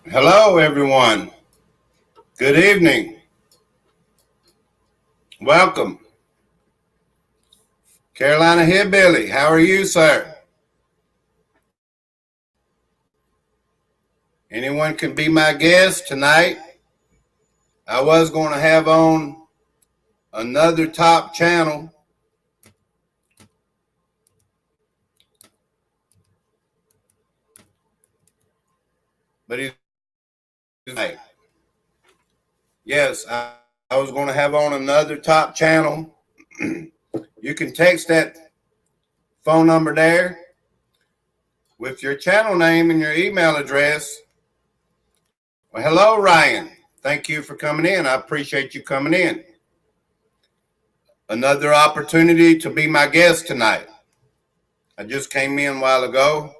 Hello, everyone. Good evening. Welcome. Carolina Hillbilly, how are you, sir? Anyone can be my guest tonight. I was going to have on another top channel, but he's tonight. Yes, I was going to have on another top channel. You can text that phone number there with your channel name and your email address. Well, hello, Ryan. Thank you for coming in. I appreciate you coming in. Another opportunity to be my guest tonight. I just came in a while ago.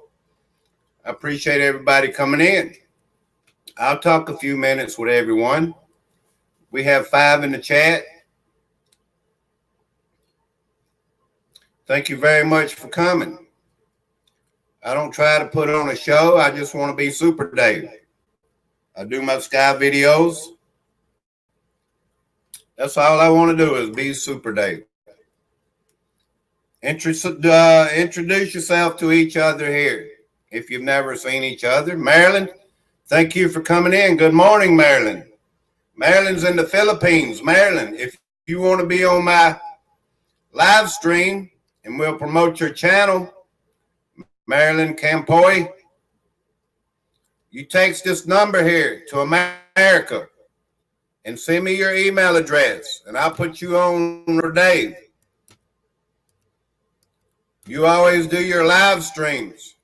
I appreciate everybody coming in. I'll talk a few minutes with everyone. We have 5 in the chat. Thank you very much for coming. I don't try to put on a show. I just want to be Super Dave. I do my sky videos. That's all I want to do is be Super Dave. Introduce yourself to each other here if you've never seen each other. Marilyn, thank you for coming in. Good morning, Marilyn. Marilyn's in the Philippines. Marilyn, if you want to be on my live stream and we'll promote your channel, Marilyn Campoy, you text this number here to America and send me your email address, and I'll put you on for Dave. You always do your live streams.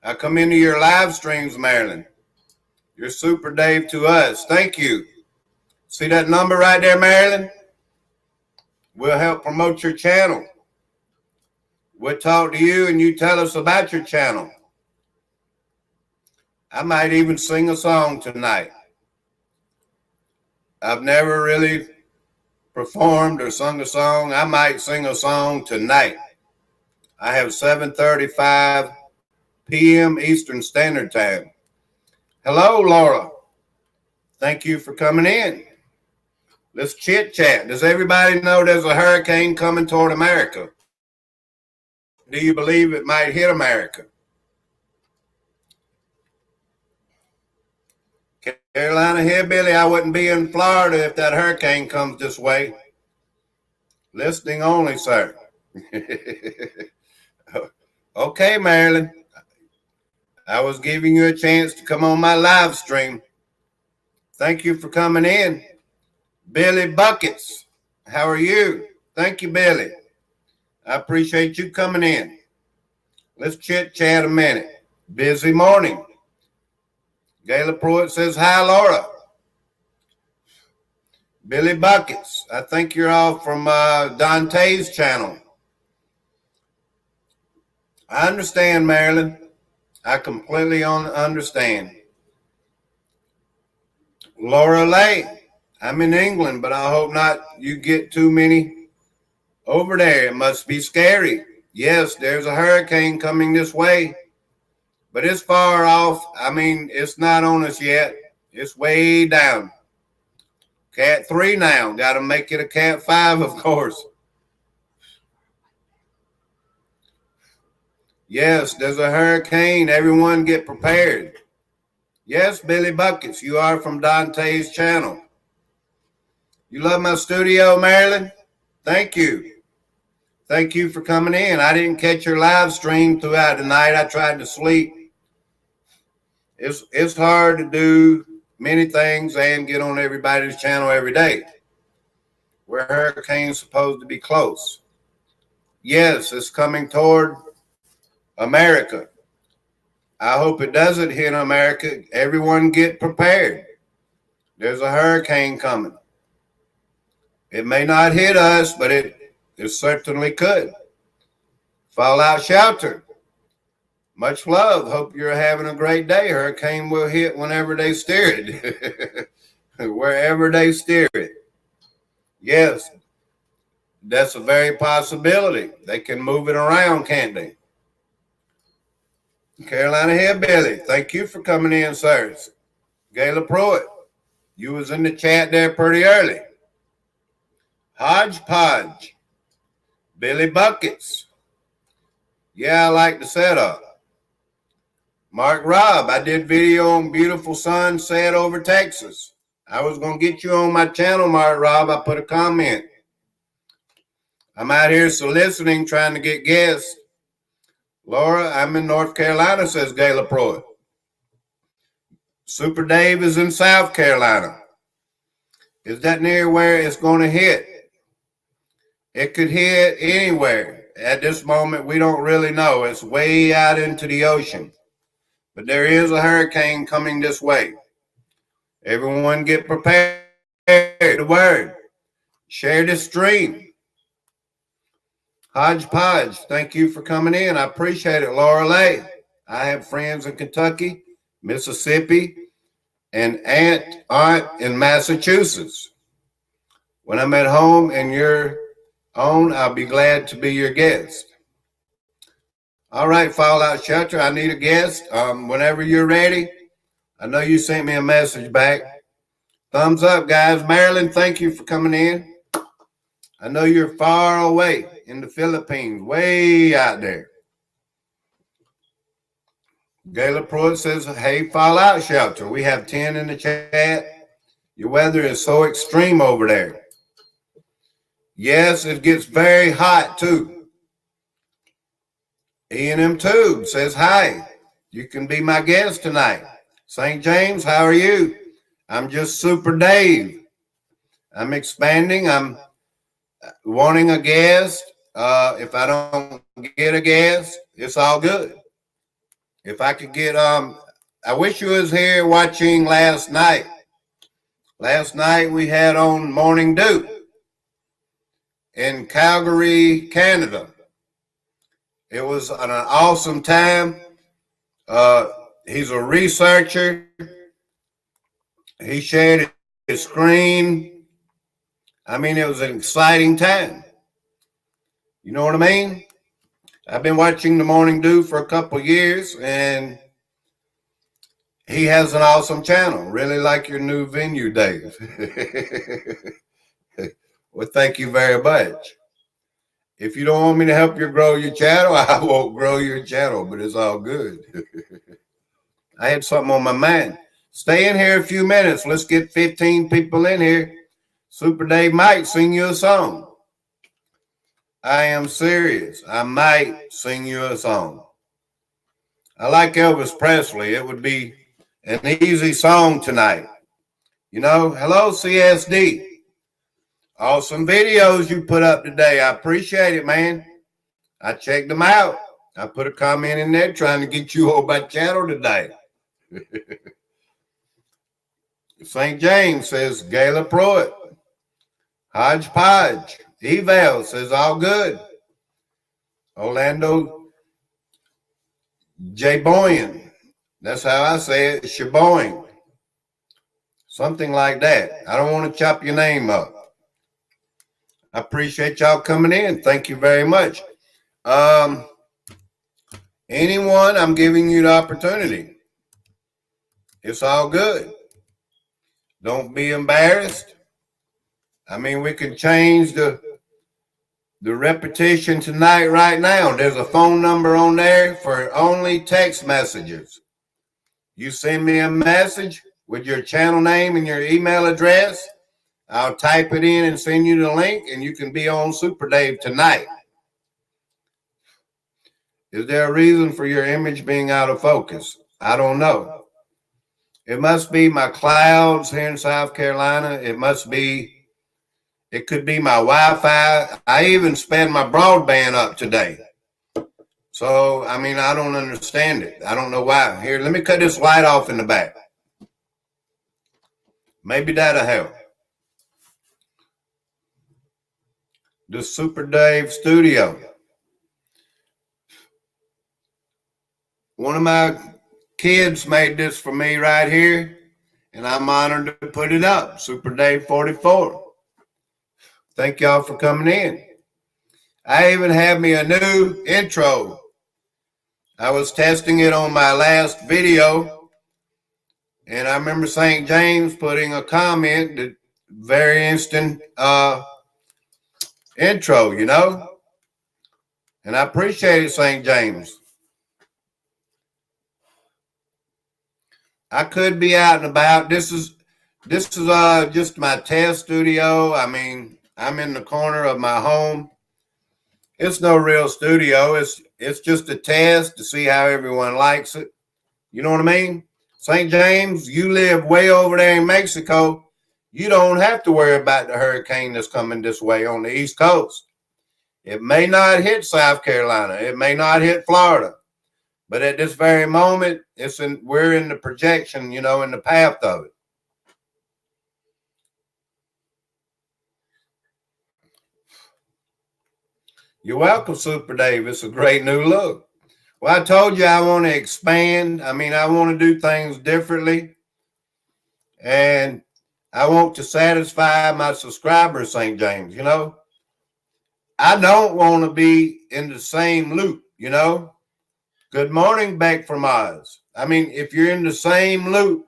I come into your live streams, Marilyn. You're Super Dave to us. Thank you. See that number right there, Marilyn? We'll help promote your channel. We'll talk to you and you tell us about your channel. I might even sing a song tonight. I've never really performed or sung a song. I might sing a song tonight. I have 7:35 p.m. Eastern Standard Time. Hello, Laura. Thank you for coming in. Let's chit chat. Does everybody know there's a hurricane coming toward America? Do you believe it might hit America? Carolina Hillbilly, I wouldn't be in Florida if that hurricane comes this way. Listening only, sir. Okay, Marilyn. I was giving you a chance to come on my live stream. Thank you for coming in. Billy Buckets, how are you? Thank you, Billy. I appreciate you coming in. Let's chit chat a minute. Busy morning. Gayla Pruitt says, hi, Laura. Billy Buckets, I think you're all from Dante's channel. I understand, Marilyn. I completely understand. Laura Lay, I'm in England, but I hope not you get too many over there. It must be scary. Yes, there's a hurricane coming this way, but it's far off. I mean, it's not on us yet. It's way down. Cat 3 now. Got to make it a Cat 5, of course. Yes, there's a hurricane. Everyone get prepared. Yes, Billy Buckets, you are from Dante's channel. You love my studio, Marilyn? Thank you. Thank you for coming in. I didn't catch your live stream throughout the night. I tried to sleep. It's hard to do many things and get on everybody's channel every day. Where hurricane's supposed to be close. Yes, it's coming toward America. I hope it doesn't hit America. Everyone get prepared. There's a hurricane coming. It may not hit us, but it certainly could. Fallout shelter. Much love. Hope you're having a great day. Hurricane will hit whenever they steer it. Wherever they steer it. Yes, that's a very possibility. They can move it around, can't they? Carolina Hillbilly, thank you for coming in, sir. Gayla Pruitt, you was in the chat there pretty early. Hodgepodge. Billy Buckets. Yeah, I like the setup. Mark Robb, I did video on beautiful sunset over Texas. I was going to get you on my channel, Mark Robb. I put a comment. I'm out here soliciting, trying to get guests. Laura, I'm in North Carolina, says Gayla Pruitt. Super Dave is in South Carolina. Is that near where it's going to hit? It could hit anywhere. At this moment, we don't really know. It's way out into the ocean. But there is a hurricane coming this way. Everyone get prepared. The word. Share this stream. Hodgepodge, thank you for coming in. I appreciate it, Laura Lay. I have friends in Kentucky, Mississippi, and aunt in Massachusetts. When I'm at home and you're on, I'll be glad to be your guest. All right, Fallout Shelter, I need a guest. Whenever you're ready, I know you sent me a message back. Thumbs up, guys. Marilyn, thank you for coming in. I know you're far away in the Philippines, way out there. Gayla Pruitt says, hey, Fallout Shelter. We have 10 in the chat. Your weather is so extreme over there. Yes, it gets very hot, too. E&M Tube says, hi. You can be my guest tonight. St. James, how are you? I'm just Super Dave. I'm expanding. I'm wanting a guest. If I don't get a guest, it's all good. If I could get, I wish you was here watching last night. Last night we had on Morning Dew in Calgary, Canada. It was an awesome time. He's a researcher. He shared his screen. I mean, it was an exciting time. You know what I mean? I've been watching the Morning Dew for a couple years, and he has an awesome channel. Really like your new venue, Dave. Well, thank you very much. If you don't want me to help you grow your channel, I won't grow your channel, but it's all good. I had something on my mind. Stay in here a few minutes. Let's get 15 people in here. Super Dave might sing you a song. I am serious. I might sing you a song. I like Elvis Presley. It would be an easy song tonight. You know, hello, CSD. Awesome videos you put up today. I appreciate it, man. I checked them out. I put a comment in there trying to get you on my channel today. St. James says Gala Pruitt. Hodgepodge. Eval says all good. Orlando J. Boyan. That's how I say it. Shaboing. Something like that. I don't want to chop your name up. I appreciate y'all coming in. Thank you very much. Anyone, I'm giving you the opportunity. It's all good. Don't be embarrassed. I mean, we can change the repetition tonight right now. There's a phone number on there for only text messages. You send me a message with your channel name and your email address. I'll type it in and send you the link, and you can be on Super Dave tonight. Is there a reason for your image being out of focus? I don't know. It must be my clouds here in South Carolina. It could be my Wi-Fi. I even sped my broadband up today. So, I mean, I don't understand it. I don't know why. Here, let me cut this light off in the back. Maybe that'll help. The Super Dave studio. One of my kids made this for me right here, and I'm honored to put it up. Super Dave 44. Thank y'all for coming in. I even have me a new intro. I was testing it on my last video, and I remember St. James putting a comment that very instant intro, you know? And I appreciate it, St. James. I could be out and about. This is just my test studio. I mean, I'm in the corner of my home. It's no real studio. It's just a test to see how everyone likes it. You know what I mean? St. James, you live way over there in Mexico. You don't have to worry about the hurricane that's coming this way on the East Coast. It may not hit South Carolina. It may not hit Florida. But at this very moment, we're in the projection, you know, in the path of it. You're welcome, Super Dave. It's a great new look. Well, I told you I want to expand. I mean, I want to do things differently. And I want to satisfy my subscribers, St. James, you know. I don't want to be in the same loop, you know. Good morning, back from Oz. I mean, if you're in the same loop,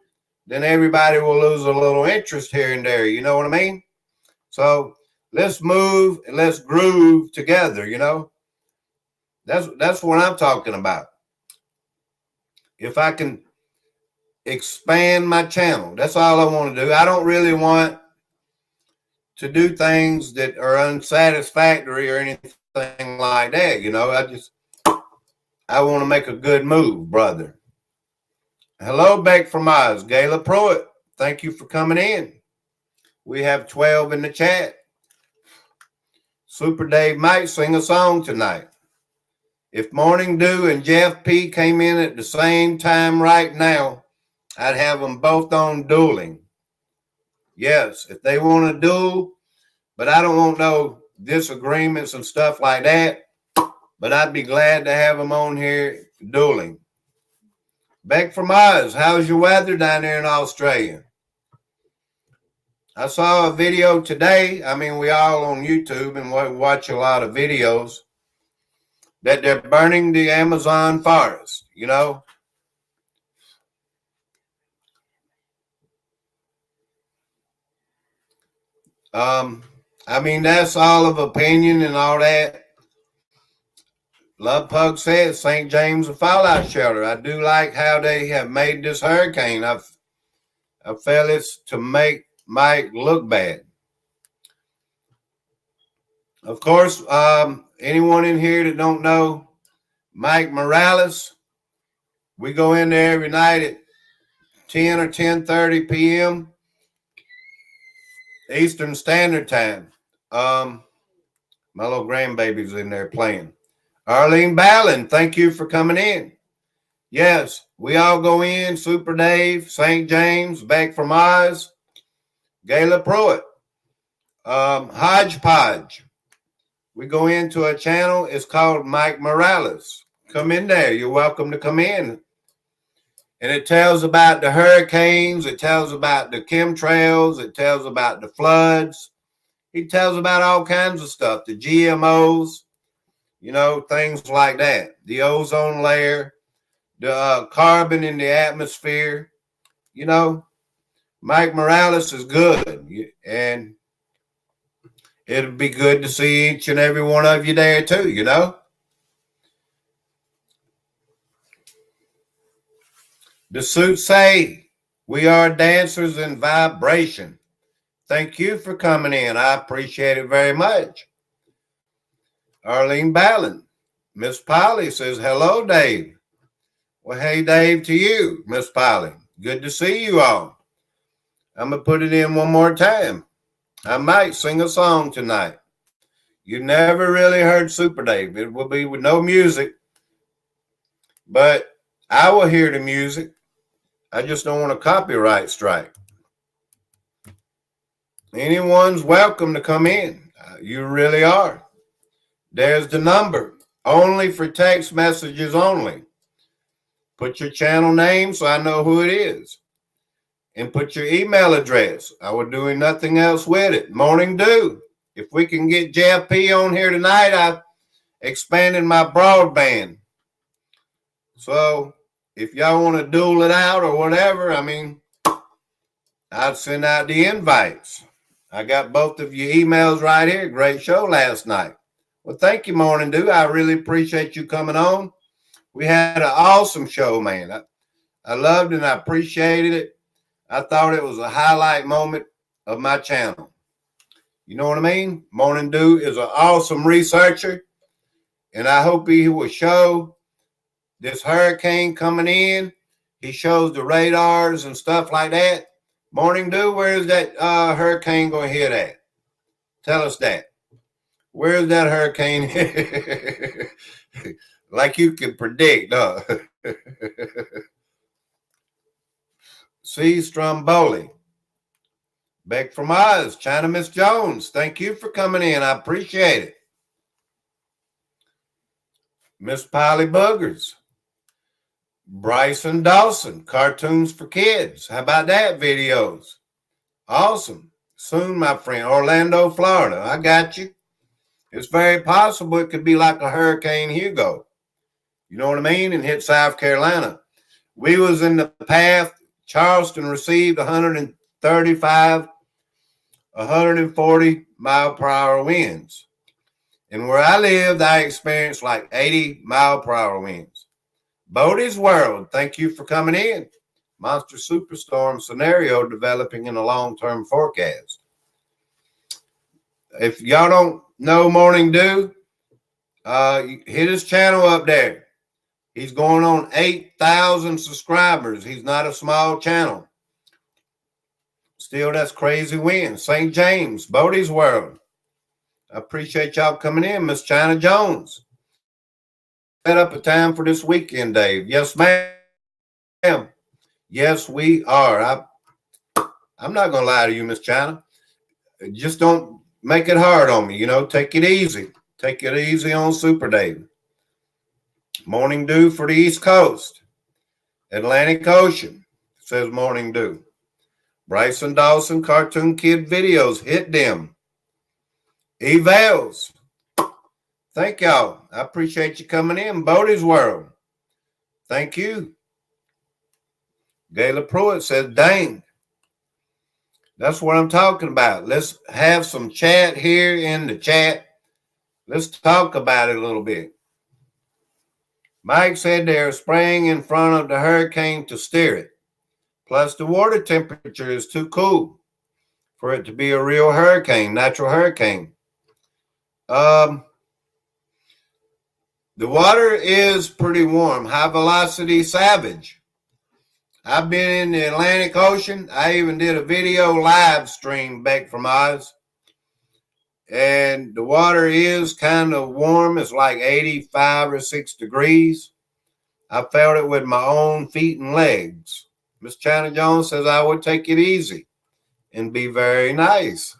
then everybody will lose a little interest here and there. You know what I mean? So let's move and let's groove together, you know? That's what I'm talking about. If I can expand my channel, that's all I want to do. I don't really want to do things that are unsatisfactory or anything like that, you know? I want to make a good move, brother. Hello, back from Oz. Gala Pruitt, thank you for coming in. We have 12 in the chat. Super Dave might sing a song tonight. If Morning Dew and Jeff P came in at the same time right now, I'd have them both on dueling. Yes, if they want to duel, but I don't want no disagreements and stuff like that. But I'd be glad to have them on here dueling. Back from Oz, how's your weather down there in Australia? I saw a video today. I mean, we all on YouTube and watch a lot of videos that they're burning the Amazon forest, you know. I mean, that's all of opinion and all that. Love Pug says St. James a fallout shelter. I do like how they have made this hurricane. I felt it's to make Mike look bad. Of course, anyone in here that don't know Mike Morales, we go in there every night at 10 or 10:30 p.m. Eastern Standard Time. My little grandbaby's in there playing. Arlene Ballin, thank you for coming in. Yes, We all go in, Super Dave, St. James, Beck from Oz, Gayla Pruitt, Hodgepodge. We go into a channel, it's called Mike Morales. Come in there, you're welcome to come in. And it tells about the hurricanes, it tells about the chemtrails, it tells about the floods. He tells about all kinds of stuff, the GMOs, things like that. The ozone layer, the carbon in the atmosphere. Mike Morales is good. And it'll be good to see each and every one of you there too, The suits say, we are dancers in vibration. Thank you for coming in. I appreciate it very much. Arlene Ballin. Miss Polly says, hello, Dave. Well, hey, Dave, to you, Miss Polly. Good to see you all. I'm going to put it in one more time. I might sing a song tonight. You never really heard Super Dave. It will be with no music, but I will hear the music. I just don't want a copyright strike. Anyone's welcome to come in. You really are. There's the number. Only for text messages only. Put your channel name so I know who it is. And put your email address. I was doing nothing else with it. Morning Dew. If we can get JFP on here tonight, I expanded my broadband. So if y'all want to duel it out or whatever, I'd send out the invites. I got both of your emails right here. Great show last night. Well, thank you, Morning Dew. I really appreciate you coming on. We had an awesome show, man. I loved it and I appreciated it. I thought it was a highlight moment of my channel. You know what I mean? Morning Dew is an awesome researcher, and I hope he will show this hurricane coming in. He shows the radars and stuff like that. Morning Dew, where is that hurricane going to hit at? Tell us that. Where is that hurricane? Like you can predict, huh? C. Stromboli. Beck from Oz. China Miss Jones. Thank you for coming in. I appreciate it. Miss Polly Boogers. Bryson Dawson. Cartoons for Kids. How about that, videos? Awesome. Soon, my friend. Orlando, Florida. I got you. It's very possible it could be like a Hurricane Hugo. You know what I mean? And hit South Carolina. We was in the path. Charleston received 135, 140 mile per hour winds. And where I lived, I experienced like 80 mile per hour winds. Bodie's World, thank you for coming in. Monster superstorm scenario developing in a long-term forecast. If y'all don't know Morning Dew, hit his channel up there. He's going on 8,000 subscribers. He's not a small channel. Still, that's crazy win. St. James, Bodie's World. I appreciate y'all coming in. Miss China Jones. Set up a time for this weekend, Dave. Yes, ma'am. Yes, we are. I'm not going to lie to you, Miss China. Just don't make it hard on me. Take it easy. Take it easy on Super Dave. Morning Dew for the East Coast. Atlantic Ocean, says Morning Dew. Bryson Dawson, Cartoon Kid Videos, hit them. Evals. Thank y'all. I appreciate you coming in. Bodie's World. Thank you. Gayla Pruitt says, dang. That's what I'm talking about. Let's have some chat here in the chat. Let's talk about it a little bit. Mike said they're spraying in front of the hurricane to steer it. Plus, the water temperature is too cool for it to be a real hurricane, natural hurricane. The water is pretty warm. High velocity Savage. I've been in the Atlantic Ocean. I even did a video live stream back from Oz. And the water is kind of warm. It's like 85 or 6 degrees. I felt it with my own feet and legs. Miss China Jones says I would take it easy and be very nice.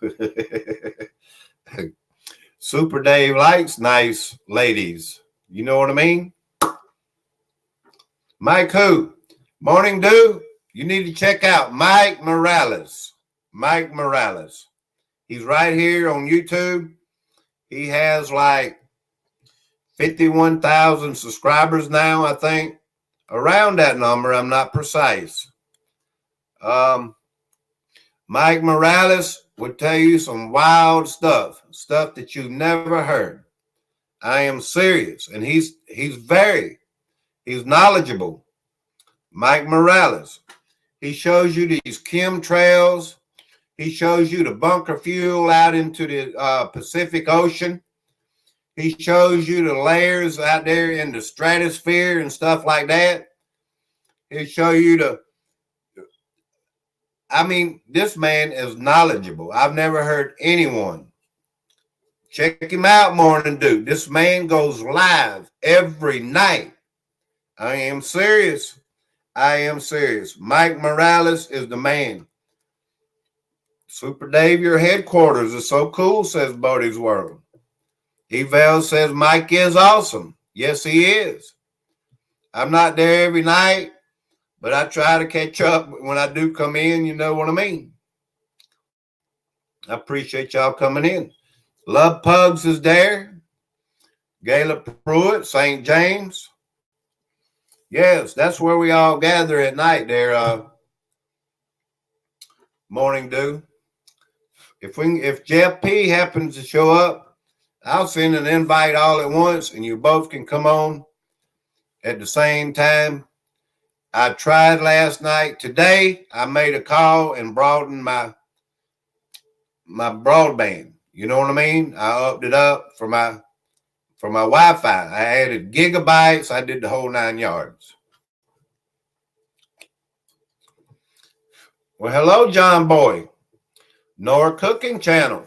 Super Dave likes nice ladies. You know what I mean? Mike who? Morning Dew. You need to check out Mike Morales. Mike Morales. He's right here on YouTube. He has like 51,000 subscribers now, I think. Around that number, I'm not precise. Mike Morales would tell you some wild stuff that you've never heard. I am serious, and he's knowledgeable. Mike Morales. He shows you these chemtrails. He shows you the bunker fuel out into the Pacific Ocean. He shows you the layers out there in the stratosphere and stuff like that. He'll show you this man is knowledgeable. I've never heard anyone. Check him out, Morning Dew. This man goes live every night. I am serious. Mike Morales is the man. Super Dave, your headquarters is so cool, says Bodie's World. Eval says Mike is awesome. Yes, he is. I'm not there every night, but I try to catch up when I do come in. You know what I mean? I appreciate y'all coming in. Love Pugs is there. Gayla Pruitt, St. James. Yes, that's where we all gather at night there, Morning Dew. If Jeff P happens to show up, I'll send an invite all at once and you both can come on at the same time. I tried last night. Today, I made a call and broadened my broadband. You know what I mean? I upped it up for my Wi-Fi. I added gigabytes. I did the whole 9 yards. Well, hello, John Boy. Nora Cooking Channel.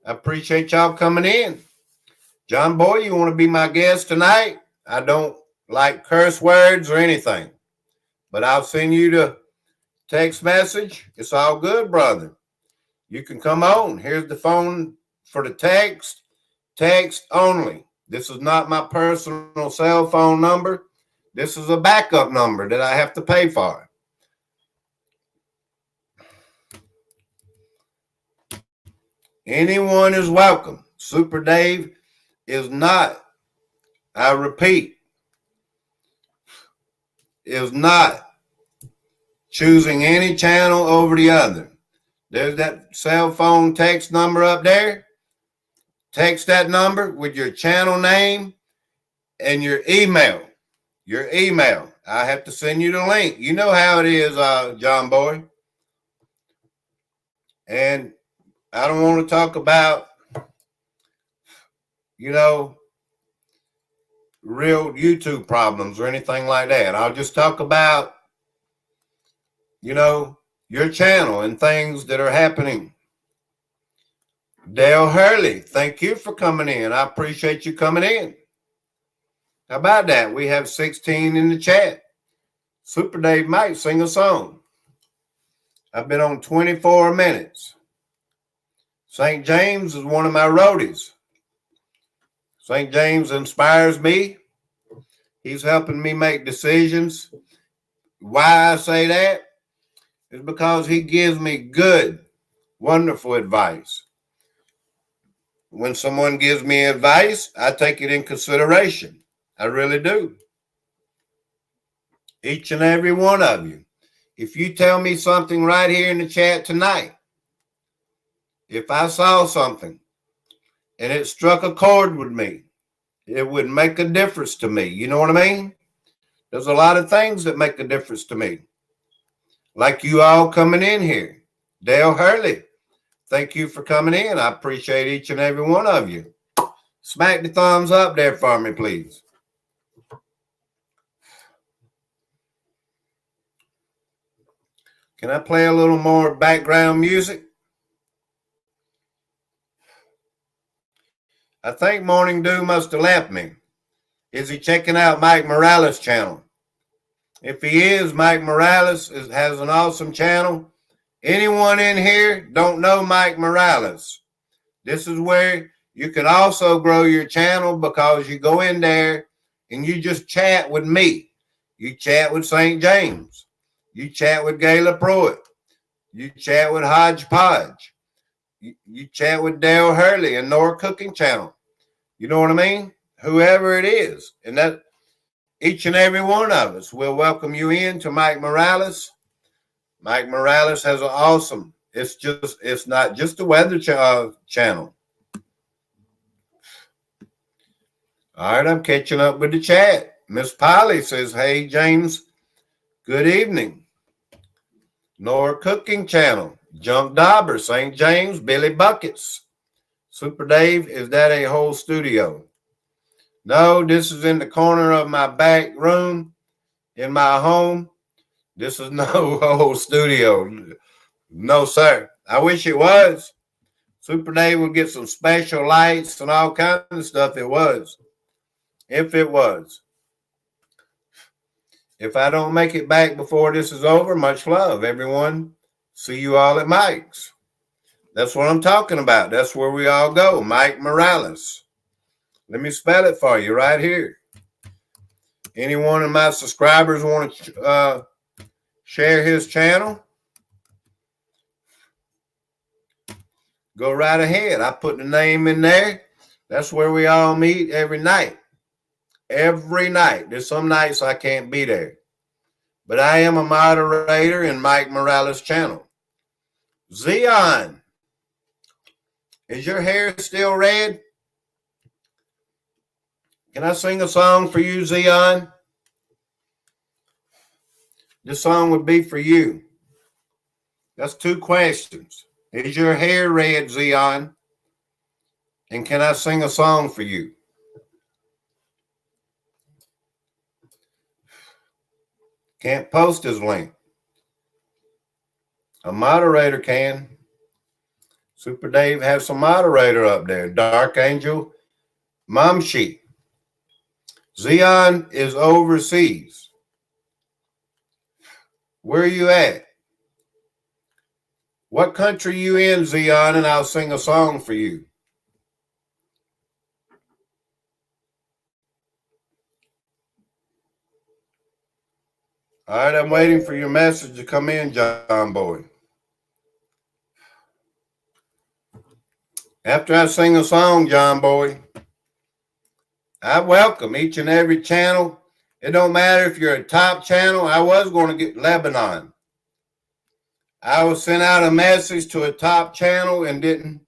I appreciate y'all coming in. John Boy, you want to be my guest tonight? I don't like curse words or anything, but I'll send you the text message. It's all good, brother. You can come on. Here's the phone for the text. Text only. This is not my personal cell phone number. This is a backup number that I have to pay for. Anyone is welcome. Super Dave is not, I repeat, is not choosing any channel over the other. There's that cell phone text number up there. Text that number with your channel name and your email. I have to send you the link. You know how it is, John Boy. And I don't want to talk about, real YouTube problems or anything like that. I'll just talk about, your channel and things that are happening. Dale Hurley, thank you for coming in. I appreciate you coming in. How about that? We have 16 in the chat. Super Dave might sing a song. I've been on 24 minutes. St. James is one of my roadies. St. James inspires me. He's helping me make decisions. Why I say that is because he gives me good, wonderful advice. When someone gives me advice, I take it in consideration. I really do. Each and every one of you. If you tell me something right here in the chat tonight, if I saw something and it struck a chord with me, it would make a difference to me. You know what I mean? There's a lot of things that make a difference to me. Like you all coming in here. Dale Hurley, thank you for coming in. I appreciate each and every one of you. Smack the thumbs up there for me, please. Can I play a little more background music? I think Morning Dew must have left me. Is he checking out Mike Morales' channel? If he is, Mike Morales has an awesome channel. Anyone in here don't know Mike Morales? This is where you can also grow your channel, because you go in there and you just chat with me. You chat with St. James. You chat with Gayla Pruitt. You chat with Hodgepodge. You chat with Dale Hurley and Nora Cooking Channel. You know what I mean? Whoever it is. And that each and every one of us will welcome you in to Mike Morales. Mike Morales has an awesome, it's not just a weather channel. All right, I'm catching up with the chat. Miss Polly says, hey, James, good evening. Nora Cooking Channel, Junk Dauber, St. James, Billy Buckets. Super Dave, is that a whole studio? No, this is in the corner of my back room in my home. This is no whole studio. No, sir. I wish it was. Super Dave would get some special lights and all kinds of stuff. It was. If it was. If I don't make it back before this is over, much love, everyone. See you all at Mike's. That's what I'm talking about. That's where we all go. Mike Morales. Let me spell it for you right here. Any one of my subscribers want to share his channel? Go right ahead. I put the name in there. That's where we all meet every night. Every night. There's some nights I can't be there. But I am a moderator in Mike Morales' channel. Zeon, is your hair still red? Can I sing a song for you, Zeon? This song would be for you. That's 2 questions. Is your hair red, Zeon? And can I sing a song for you? Can't post his link. A moderator can. Super Dave has some moderator up there. Dark Angel Mamshi. Zeon is overseas. Where are you at? What country you in, Zeon, and I'll sing a song for you. All right, I'm waiting for your message to come in, John Boy. After I sing a song, John Boy, I welcome each and every channel. It don't matter if you're a top channel. I was going to get Lebanon. I was sent out a message to a top channel and didn't.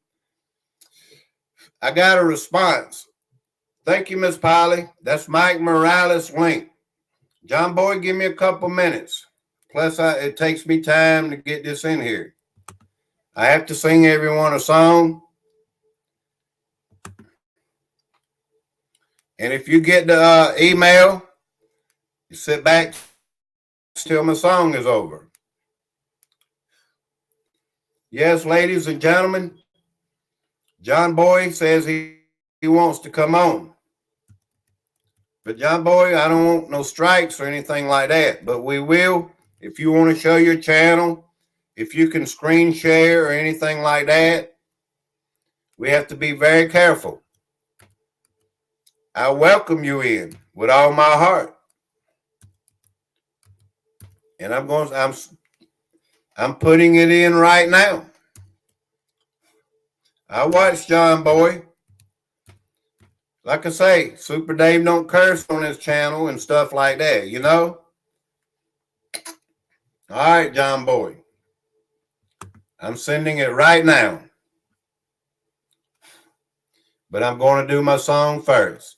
I got a response. Thank you, Miss Polly. That's Mike Morales' link. John Boy, give me a couple minutes. Plus, it takes me time to get this in here. I have to sing everyone a song. And if you get the email, you sit back till my song is over. Yes, ladies and gentlemen, John Boy says he wants to come on. But John Boy, I don't want no strikes or anything like that. But we will, if you want to show your channel, if you can screen share or anything like that, we have to be very careful. I welcome you in with all my heart. And I'm putting it in right now. I watch John Boy. Like I say, Super Dave don't curse on his channel and stuff like that, you know? All right, John Boy. I'm sending it right now. But I'm going to do my song first.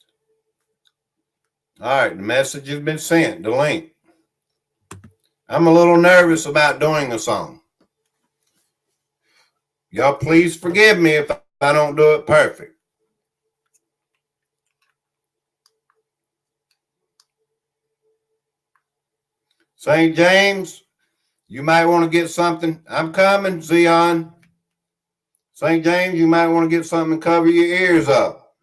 All right, the message has been sent, the link. I'm a little nervous about doing a song. Y'all please forgive me if I don't do it perfect. St. James, you might want to get something. I'm coming, Zeon. St. James, you might want to get something to cover your ears up.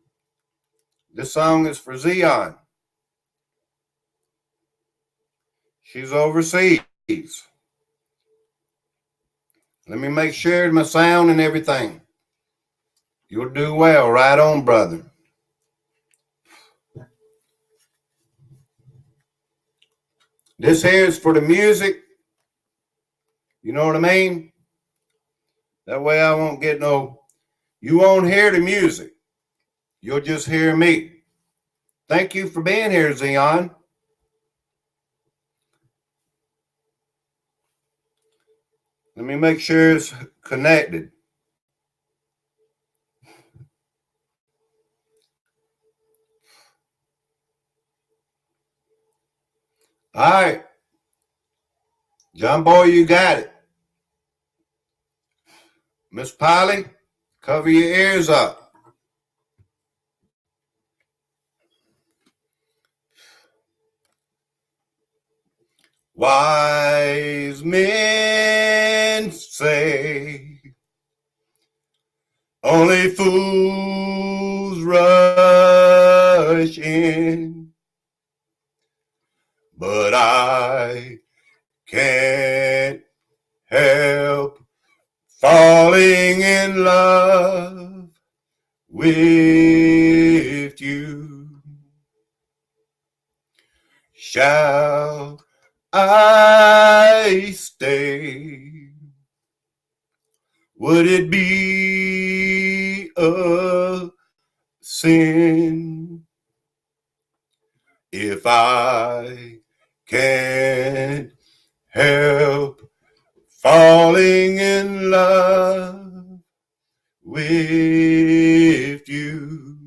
This song is for Zeon. She's overseas. Let me make sure my sound and everything. You'll do well. Right on, brother. This here is for the music. You know what I mean? That way I won't get no, you won't hear the music. You'll just hear me. Thank you for being here, Zion. Let me make sure it's connected. All right. John Boy, you got it. Miss Polly, cover your ears up. Wise men say only fools rush in, but I can't help falling in love with you. Shall I stay? Would it be a sin if I can't help falling in love with you?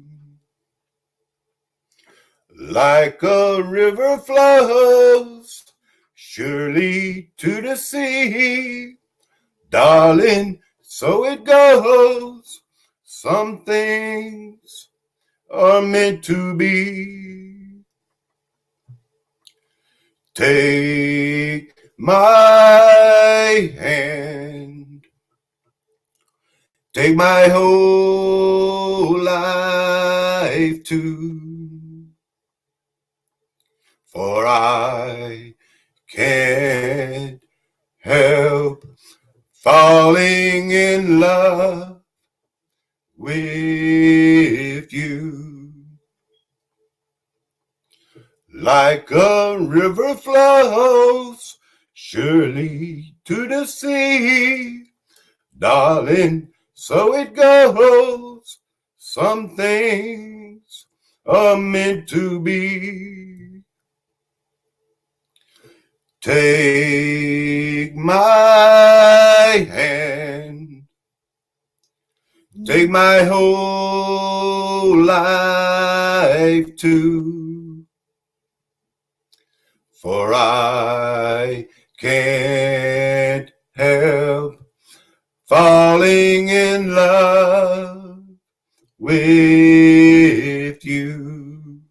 Like a river flows surely to the sea, darling, so it goes. Some things are meant to be. Take my hand, take my whole life too, for I can't help falling in love with you. Like a river flows surely to the sea, darling, so it goes. Some things are meant to be. Take my hand, take my whole life too, for I can't help falling in love with you.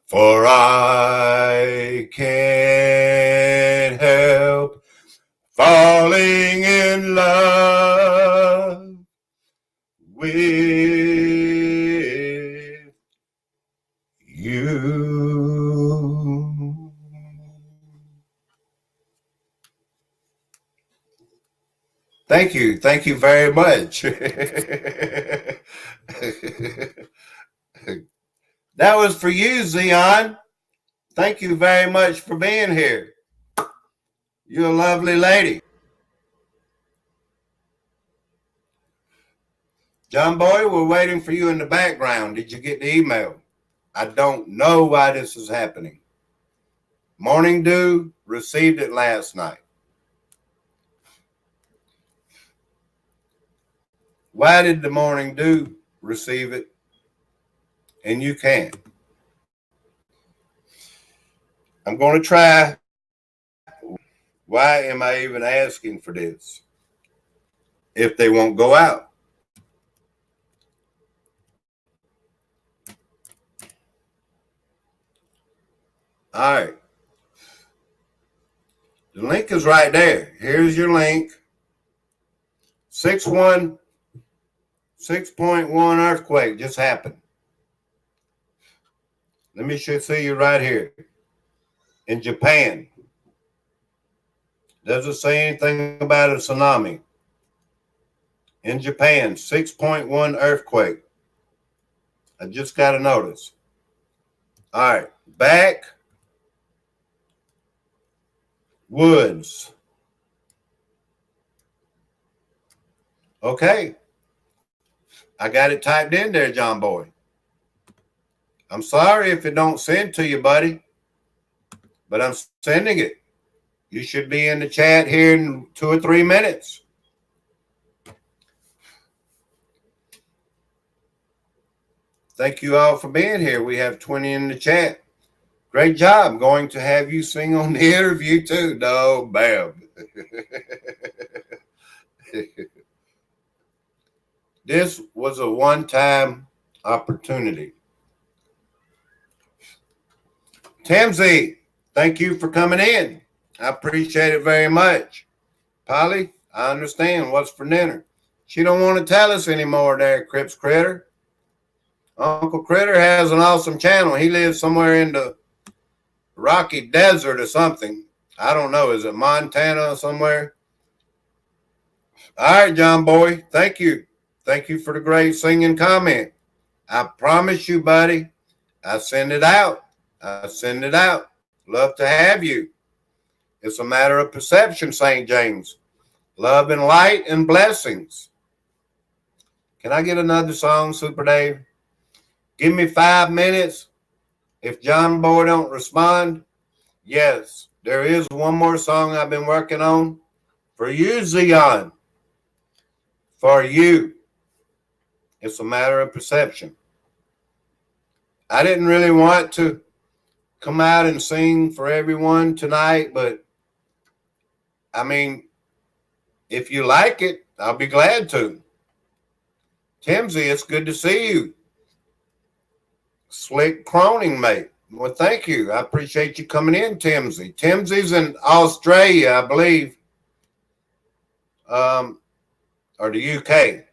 For I can't help falling in love with you. Thank you. Thank you very much. That was for you, Zion. Thank you very much for being here. You're a lovely lady. John Boy, we're waiting for you in the background. Did you get the email? I don't know why this is happening. Morning Dew received it last night. Why did the Morning Dew receive it and you can't? I'm going to try. Why am I even asking for this if they won't go out? All right. The link is right there. Here's your link. 6.1 earthquake just happened. Let me see you right here. in Japan. Doesn't say anything about a tsunami. In Japan, 6.1 earthquake. I just got a notice. All right, backwoods. Okay, I got it typed in there, John Boy. I'm sorry if it don't send to you, buddy, but I'm sending it. You should be in the chat here in 2 or 3 minutes. Thank you all for being here. We have 20 in the chat. Great job. Going to have you sing on the interview too. No, bam. This was a one-time opportunity. Tamsy, thank you for coming in. I appreciate it very much. Polly, I understand what's for dinner. She don't want to tell us anymore there, Crips Critter. Uncle Critter has an awesome channel. He lives somewhere in the Rocky Desert or something. I don't know. Is it Montana or somewhere? All right, John Boy. Thank you. Thank you for the great singing comment. I promise you, buddy, I send it out. I send it out. Love to have you. It's a matter of perception, St. James. Love and light and blessings. Can I get another song, Super Dave? Give me 5 minutes. If John Boy don't respond, yes, there is one more song I've been working on. For you, Zion. For you. It's a matter of perception. I didn't really want to come out and sing for everyone tonight, but I mean, if you like it, I'll be glad to. Timsy, it's good to see you. Slick Croning, mate. Well, thank you. I appreciate you coming in, Timsy. Timsy's in Australia, I believe, or the UK.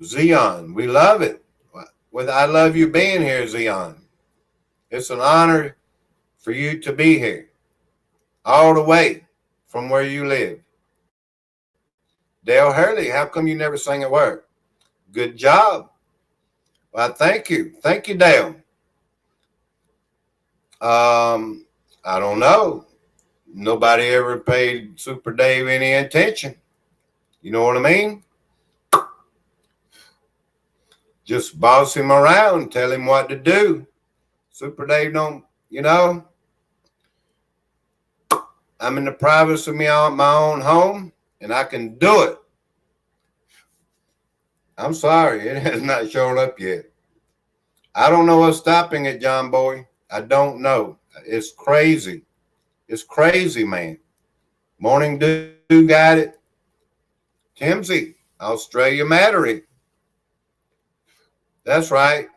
Zion, we love it. I love you being here, Zion. It's an honor for you to be here, all the way from where you live. Dale Hurley, how come you never sang a word? Good job. Well, thank you. Thank you, Dale. I don't know. Nobody ever paid Super Dave any attention. You know what I mean? Just boss him around, tell him what to do. Super Dave don't, I'm in the privacy of my own home, and I can do it. I'm sorry, it has not shown up yet. I don't know what's stopping it, John Boy. I don't know. It's crazy. It's crazy, man. Morning Dew got it. Timsy, Australia Mattery. That's right.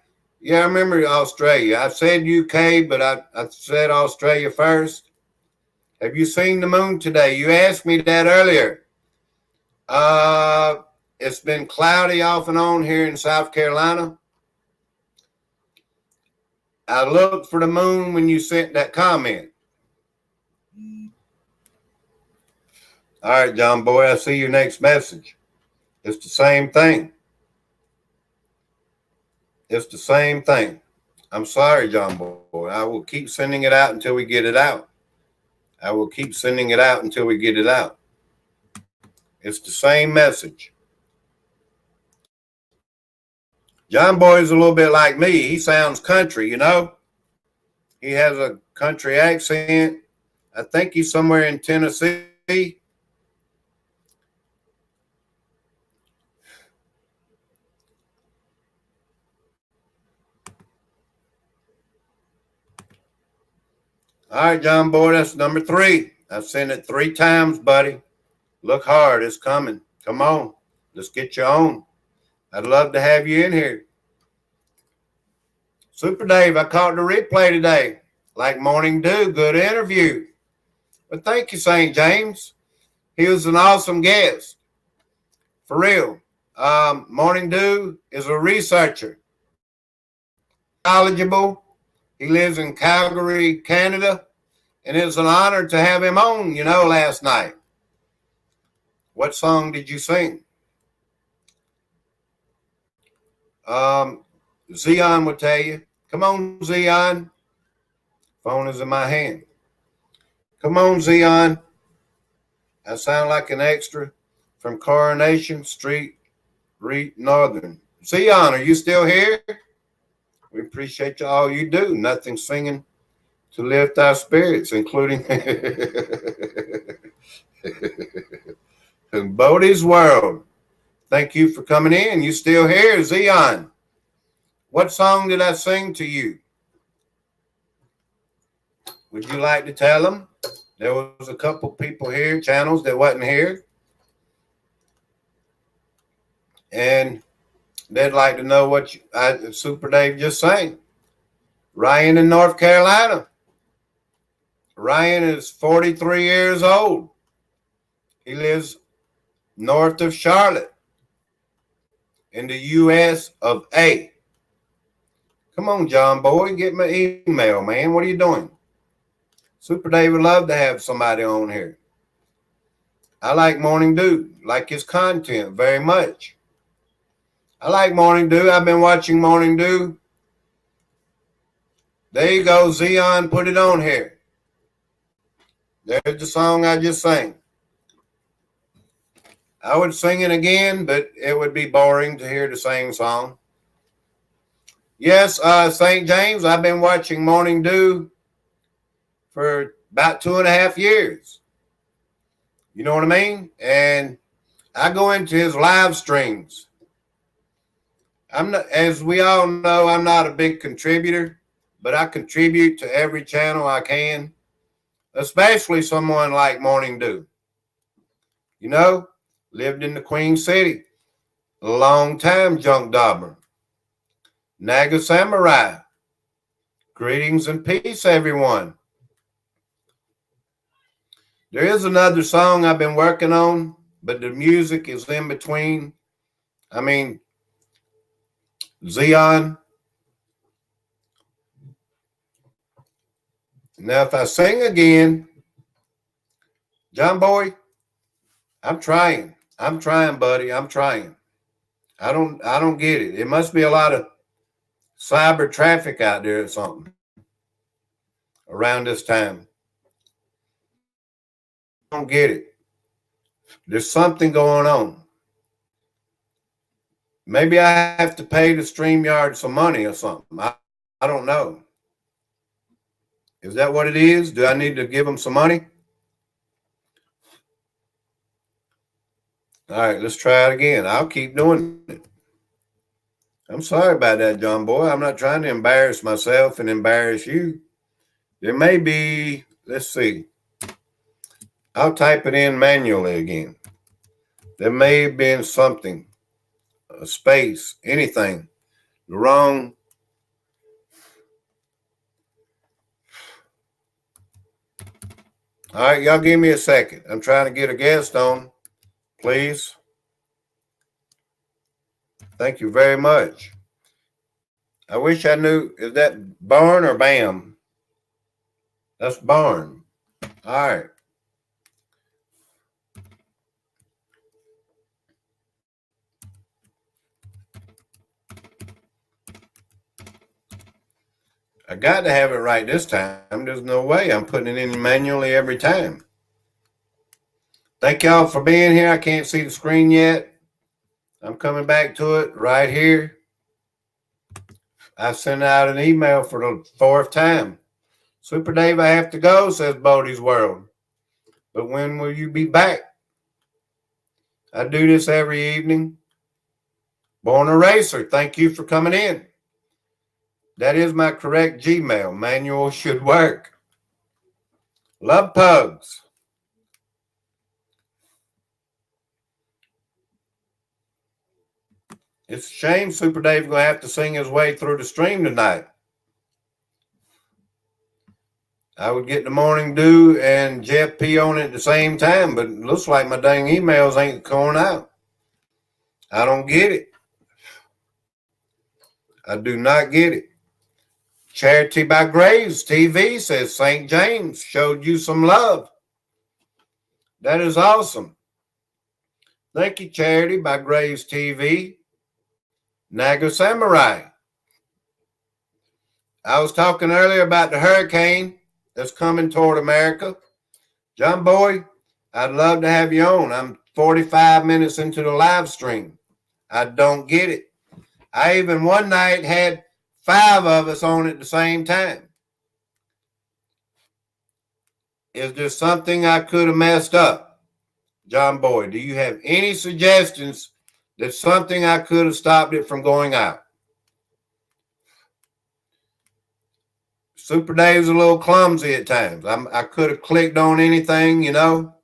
Yeah, I remember Australia. I said UK, but I said Australia first. Have you seen the moon today? You asked me that earlier. It's been cloudy off and on here in South Carolina. I looked for the moon when you sent that comment. All right, John Boy, I see your next message. It's the same thing. It's the same thing. I'm sorry, John Boy. I will keep sending it out until we get it out. I will keep sending it out until we get it out. It's the same message. John Boy is a little bit like me. He sounds country, He has a country accent. I think he's somewhere in Tennessee. All right, John Boy, that's number 3. I've sent it 3 times, buddy. Look hard. It's coming. Come on. Let's get you on. I'd love to have you in here. Super Dave, I caught the replay today. Like Morning Dew, good interview. But thank you, St. James. He was an awesome guest. For real. Morning Dew is a researcher. Knowledgeable. He lives in Calgary, Canada, and it's an honor to have him on, last night. What song did you sing? Zeon will tell you. Come on, Zeon. Phone is in my hand. Come on, Zeon. I sound like an extra from Coronation Street, Northern. Zeon, are you still here? We appreciate all you do. Nothing singing to lift our spirits, including Bodie's World. Thank you for coming in. You still here, Zeon? What song did I sing to you? Would you like to tell them? There was a couple people here, channels that wasn't here. And they'd like to know what Super Dave just sang. Ryan in North Carolina. Ryan is 43 years old. He lives north of Charlotte in the U.S. of A. Come on, John Boy, get my email, man. What are you doing? Super Dave would love to have somebody on here. I like Morning Dew, like his content very much. I like Morning Dew. I've been watching Morning Dew. There you go, Zeon, put it on here. There's the song I just sang. I would sing it again, but it would be boring to hear the same song. Yes, St. James, I've been watching Morning Dew for about 2.5 years. You know what I mean? And I go into his live streams. I'm not, as we all know, I'm not a big contributor, but I contribute to every channel I can, especially someone like Morning Dew. Lived in the Queen City, a long time junk dauber. Naga Samurai. Greetings and peace, everyone. There is another song I've been working on, but the music is in between. I mean, Zeon. Now, if I sing again, John Boy, I'm trying. I'm trying, buddy. I'm trying. I don't get it. It must be a lot of cyber traffic out there or something around this time. I don't get it. There's something going on. Maybe I have to pay the StreamYard some money or something. I don't know. Is that what it is? Do I need to give them some money? All right, let's try it again. I'll keep doing it. I'm sorry about that, John Boy. I'm not trying to embarrass myself and embarrass you. There may be, let's see. I'll type it in manually again. There may have been something, a space, anything, the wrong. All right, y'all give me a second. I'm trying to get a guest on, please. Thank you very much. I wish I knew, is that Barn or Bam? That's Barn. All right. I got to have it right this time. There's no way I'm putting it in manually every time. Thank y'all for being here. I can't see the screen yet. I'm coming back to it right here. I sent out an email for the 4th time. Super Dave, I have to go, says Bodie's World. But when will you be back? I do this every evening. Born a Racer, thank you for coming in. That is my correct Gmail. Manual should work. Love pugs. It's a shame Super Dave's going to have to sing his way through the stream tonight. I would get the Morning Dew and Jeff P on it at the same time, but it looks like my dang emails ain't going out. I don't get it. I do not get it. Charity by Graves TV says St. James showed you some love. That is awesome. Thank you, Charity by Graves TV. Naga Samurai. I was talking earlier about the hurricane that's coming toward America. John Boy, I'd love to have you on. I'm 45 minutes into the live stream. I don't get it. I even one night had 5 of us on at the same time. Is there something I could have messed up? John Boy, do you have any suggestions that something I could have stopped it from going out? Super Dave's a little clumsy at times. I could have clicked on anything, you know.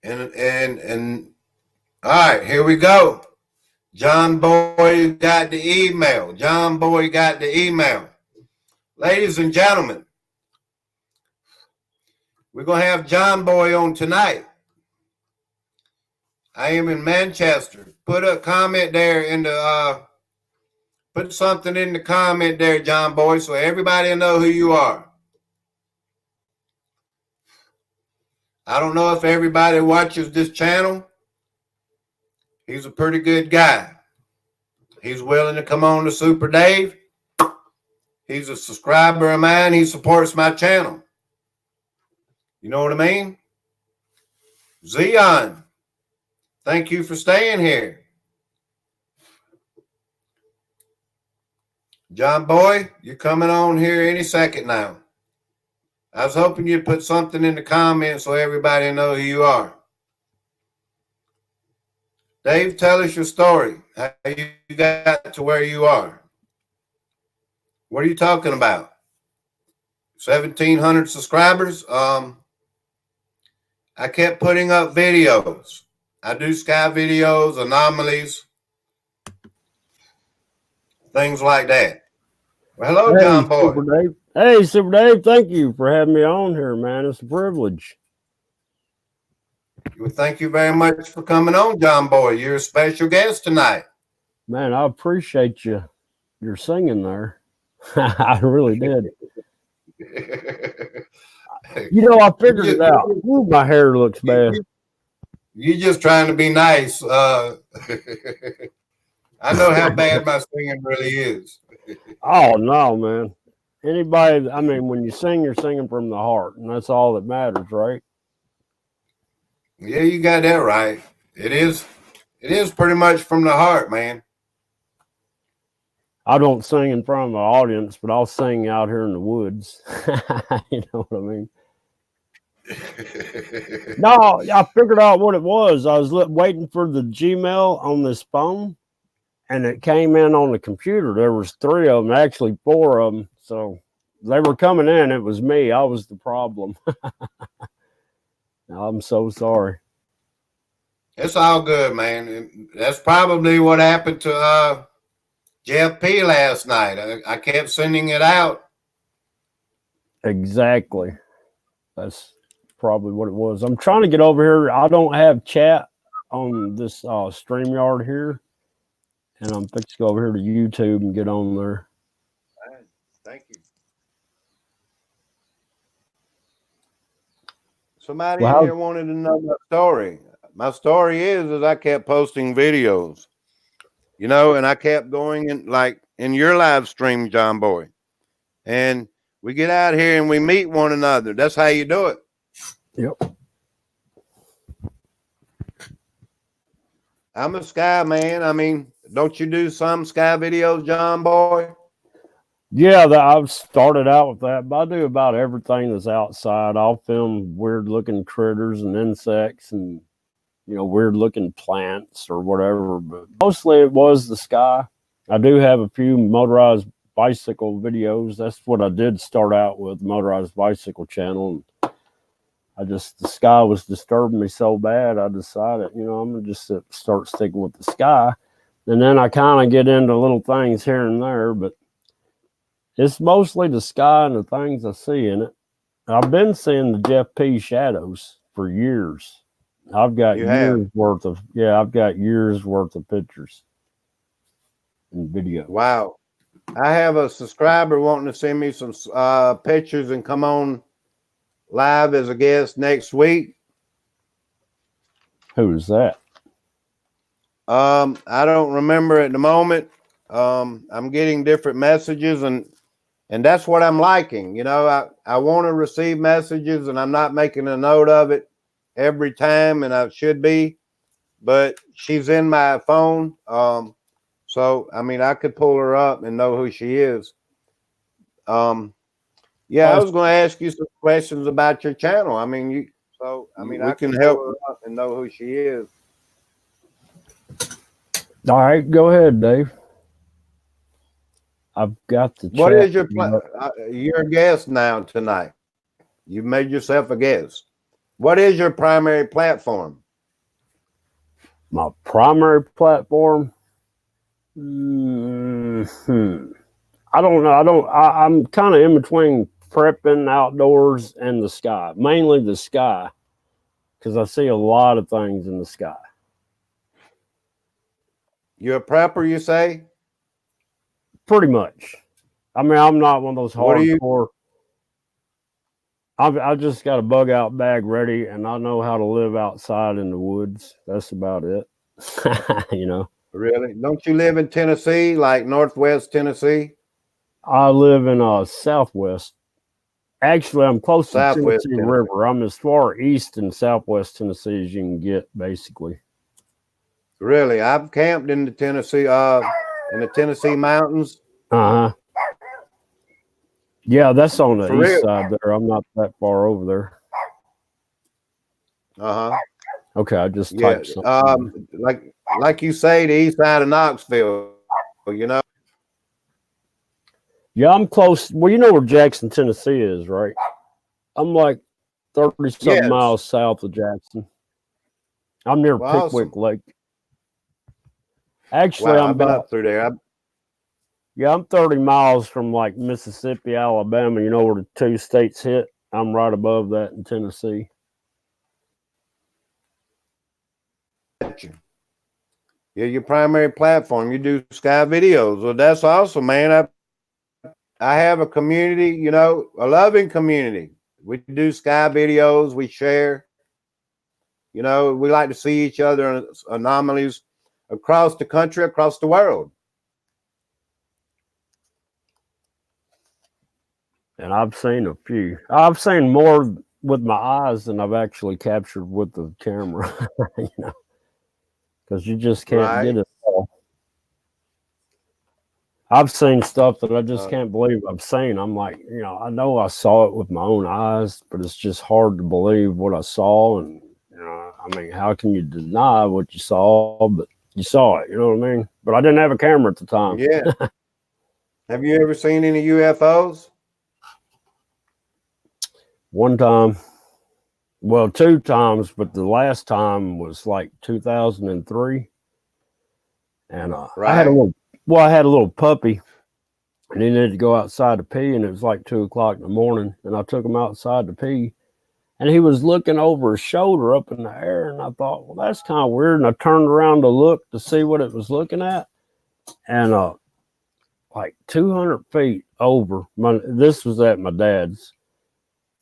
And all right, here we go. John Boy got the email. John Boy got the email. Ladies and gentlemen, we're going to have John Boy on tonight. I am in Manchester. Put a comment there in the put something in the comment there, John Boy, so everybody will know who you are. I don't know if everybody watches this channel. He's a pretty good guy. He's willing to come on to Super Dave. He's a subscriber of mine. He supports my channel. You know what I mean? Zion, thank you for staying here. John Boy, you're coming on here any second now. I was hoping you'd put something in the comments so everybody know who you are. Dave, tell us your story. How you got to where you are. What are you talking about? 1,700 subscribers? I kept putting up videos. I do sky videos, anomalies, things like that. Well, hello, Hey, John Boy. Super Dave. Hey, Super Dave, thank you for having me on here, man. It's a privilege. Well, thank you very much for coming on, John Boy. You're a special guest tonight. Man, I appreciate your singing there. I really did. You know, I figured it out. Ooh, my hair looks bad. You're just trying to be nice. I know how bad my singing really is. Oh, no, man. Anybody, I mean, when you sing, you're singing from the heart, and that's all that matters, right? Yeah, you got that right. It is pretty much from the heart, man. I don't sing in front of the audience, but I'll sing out here in the woods. You know what I mean? No, I figured out what it was. I was waiting for the Gmail on this phone, and it came in on the computer. There was 3 of them, actually 4 of them. So they were coming in. It was me. I was the problem. I'm so sorry. It's all good, man. That's probably what happened to Jeff P last night. I kept sending it out. Exactly. That's probably what it was. I'm trying to get over here. I don't have chat on this StreamYard here. And I'm fixing to go over here to YouTube and get on there. All right. Thank you. Somebody in here wanted to know my story. My story is I kept posting videos, you know, and I kept going in your live stream, John Boy. And we get out here and we meet one another. That's how you do it. Yep. I'm a sky man. I mean, don't you do some sky videos, John Boy? Yeah, I've started out with that, but I do about everything that's outside. I'll film weird looking critters and insects and, you know, weird looking plants or whatever, but mostly it was the sky. I do have a few motorized bicycle videos. That's what I did start out with, motorized bicycle channel. The sky was disturbing me so bad, I decided, you know, I'm going to just start sticking with the sky. And then I kind of get into little things here and there, but it's mostly the sky and the things I see in it. I've been seeing the Jeff P shadows for years. I've got years worth of pictures and video. Wow. I have a subscriber wanting to send me some pictures and come on live as a guest next week. Who is that? I don't remember at the moment. I'm getting different messages and that's what I'm liking. You know, I want to receive messages and I'm not making a note of it every time, and I should be, but she's in my phone. So I mean I could pull her up and know who she is. Yeah, I was going to ask you some questions about your channel. I mean, I can help her up and know who she is. All right, go ahead, Dave. I've got the What chat. is your you're a guest now tonight. You made yourself a guest. What is your primary platform? My primary platform? I don't know. I'm kind of in between prepping outdoors and the sky, mainly the sky, because I see a lot of things in the sky. You're a prepper, you say? Pretty much. I mean, I'm not one of those hardcore. I just got a bug out bag ready, and I know how to live outside in the woods. That's about it. You know. Really? Don't you live in Tennessee, like Northwest Tennessee? I live in Southwest. Actually, I'm close to Southwest Tennessee River. I'm as far east in Southwest Tennessee as you can get, basically. Really? I've camped in the Tennessee mountains. Uh-huh. Yeah, that's on the east side there. I'm not that far over there. Uh-huh. Okay, I just typed something. Like you say, the east side of Knoxville, you know? Yeah, I'm close. Well, you know where Jackson, Tennessee is, right? I'm like 30-something miles south of Jackson. I'm near Pickwick Lake. Actually, I've been up through there. I'm 30 miles from like Mississippi, Alabama. You know where the two states hit? I'm right above that in Tennessee. Yeah, your primary platform. You do sky videos. Well, that's awesome, man. I have a community, you know, a loving community. We do sky videos. We share. You know, we like to see each other in anomalies across the country, across the world. And I've seen a few. I've seen more with my eyes than I've actually captured with the camera, you know, because you just can't get it all. I've seen stuff that I just can't believe I've seen. I'm like, you know I saw it with my own eyes, but it's just hard to believe what I saw. And, you know, I mean, how can you deny what you saw, but you saw it, you know what I mean? But I didn't have a camera at the time. Yeah. Have you ever seen any UFOs? One time. Well, 2 times, but the last time was like 2003. And I had a little puppy, and he needed to go outside to pee, and it was like 2 o'clock in the morning, and I took him outside to pee, and he was looking over his shoulder up in the air, and I thought, well, that's kind of weird, and I turned around to look to see what it was looking at, and like 200 feet over, this was at my dad's,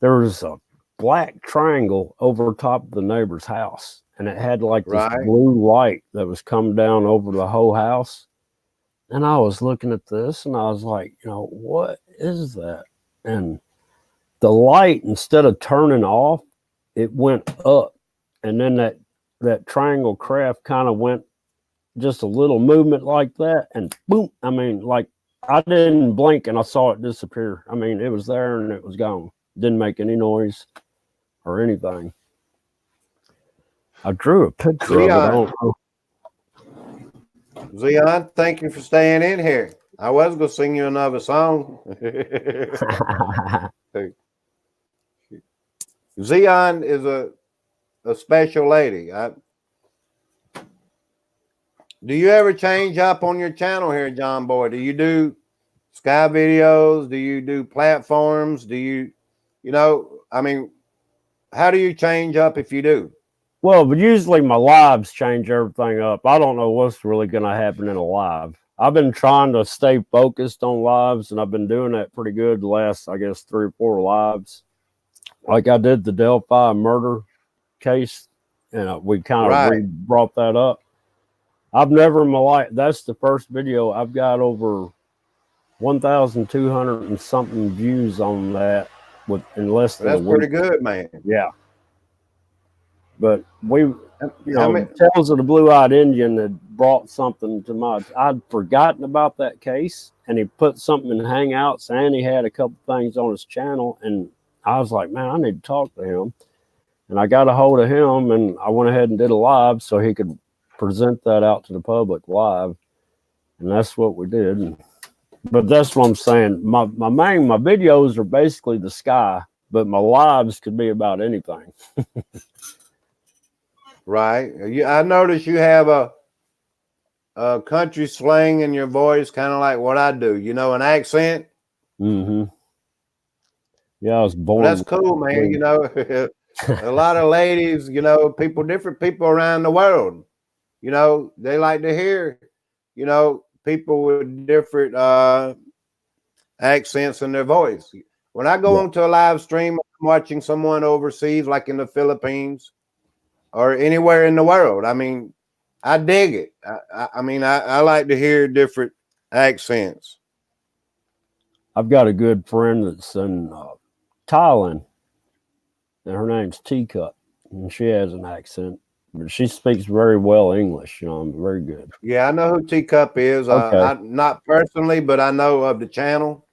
there was a black triangle over top of the neighbor's house, and it had like this blue light that was coming down over the whole house. And I was looking at this and I was like, you know, what is that? And the light, instead of turning off, it went up, and then that triangle craft kind of went just a little movement like that, and boom, I mean, like, I didn't blink and I saw it disappear. I mean, it was there and it was gone. Didn't make any noise or anything. I drew a picture of it. I don't know. Zion, thank you for staying in here. I was going to sing you another song. Zion is a special lady. Do you ever change up on your channel here, John Boy? Do you do sky videos? Do you do platforms? Do you know, I mean, how do you change up if you do? Well, but usually my lives change everything up. I don't know what's really going to happen in a live. I've been trying to stay focused on lives, and I've been doing that pretty good the last, I guess, 3 or 4 lives. Like I did the Delphi murder case, and we kind of brought that up. I've never in my life, that's the first video. I've got over 1,200 and something views on that in less than a week. That's pretty good, man. Yeah. But Tales of the Blue-Eyed Indian had brought something to my, I'd forgotten about that case, and he put something in Hangouts, and he had a couple things on his channel, and I was like, man, I need to talk to him. And I got a hold of him, and I went ahead and did a live so he could present that out to the public live. And that's what we did. But that's what I'm saying. My videos are basically the sky, but my lives could be about anything. Right. I noticed you have a country slang in your voice, kind of like what I do. You know, an accent. Mm-hmm. Yeah, I was born. Well, that's cool, man. You know, a lot of ladies, you know, different people around the world, you know, they like to hear, you know, people with different accents in their voice. When I go onto a live stream, I'm watching someone overseas, like in the Philippines or anywhere in the world. I mean, I dig it. I like to hear different accents. I've got a good friend that's in Thailand, and her name's Teacup, and she has an accent, but she speaks very well English. You know, I'm very good. Yeah, I know who Teacup is. Okay. Not personally, but I know of the channel.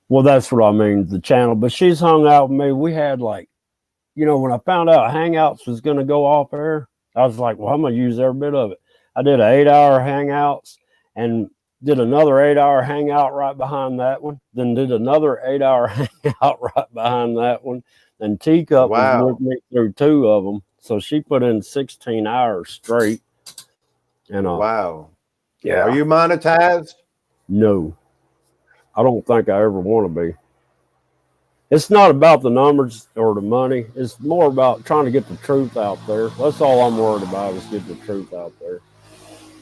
Well, that's what I mean, the channel. But she's hung out with me. We had when I found out Hangouts was going to go off air, I was like, well, I'm going to use every bit of it. I did an 8-hour Hangouts and did another 8-hour Hangout right behind that one. Then did another 8-hour Hangout right behind that one. And Teacup was with me through 2 of them. So she put in 16 hours straight. And wow. Yeah. Are you monetized? No. I don't think I ever want to be. It's not about the numbers or the money. It's more about trying to get the truth out there. That's all I'm worried about, is get the truth out there.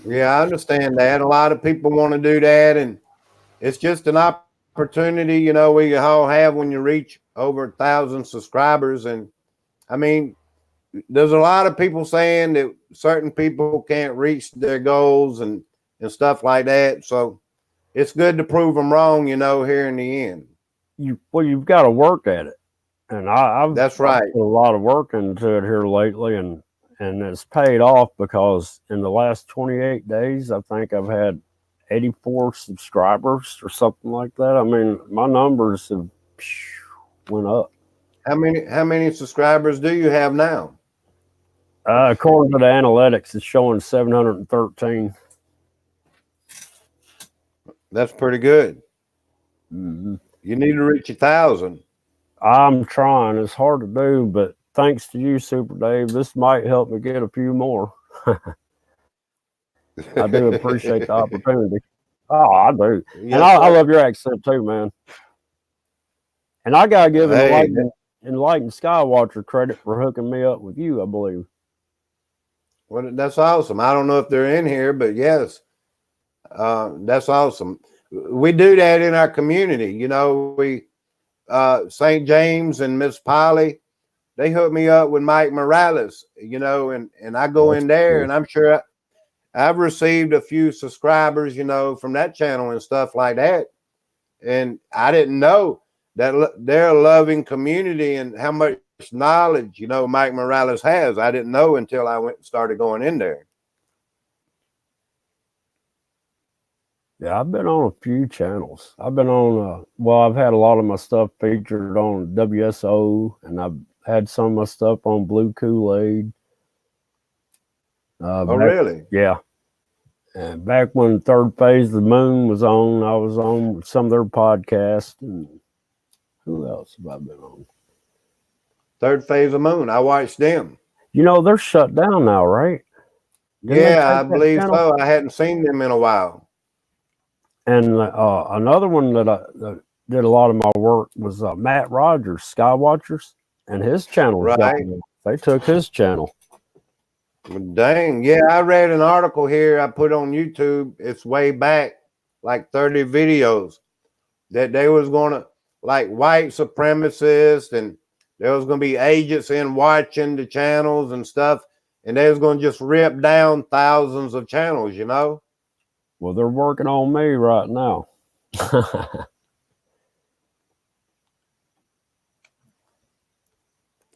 Yeah, I understand that. A lot of people want to do that, and it's just an opportunity, you know, we all have when you reach over 1,000 subscribers. And I mean, there's a lot of people saying that certain people can't reach their goals and stuff like that. So it's good to prove them wrong, you know, here in the end. You've got to work at it, and I've that's right. I've put a lot of work into it here lately, and it's paid off, because in the last 28 days, I think I've had 84 subscribers or something like that. I mean, my numbers have went up. How many subscribers do you have now? According to the analytics, it's showing 713. That's pretty good. Mm-hmm. You need to reach 1,000. I'm trying. It's hard to do, but thanks to you, Super Dave, this might help me get a few more. I do appreciate the opportunity. Oh, I do. Yes, and I love your accent too, man. And I got to give Enlightened Skywatcher credit for hooking me up with you, I believe. Well, that's awesome. I don't know if they're in here, but yes, that's awesome. We do that in our community. You know, we St. James and Miss Polly, they hooked me up with Mike Morales, you know, and I go in there, and I'm sure I've received a few subscribers, you know, from that channel and stuff like that. And I didn't know that they're a loving community and how much knowledge, you know, Mike Morales has. I didn't know until I started going in there. Yeah, I've been on a few channels. I've been on, I've had a lot of my stuff featured on WSO, and I've had some of my stuff on Blue Kool-Aid. Really? Yeah. And back when Third Phase of the Moon was on, I was on some of their podcasts. And who else have I been on? Third Phase of the Moon. I watched them. You know, they're shut down now, right? Yeah, I believe so. I hadn't seen them in a while. And another one that did a lot of my work was Matt Rogers, Skywatchers, and his channel. Right. They took his channel. Well, dang. Yeah, I read an article here I put on YouTube. It's way back, like 30 videos, that they was gonna, like, white supremacists, and there was gonna be agents in watching the channels and stuff, and they was gonna just rip down thousands of channels, you know? Well, they're working on me right now.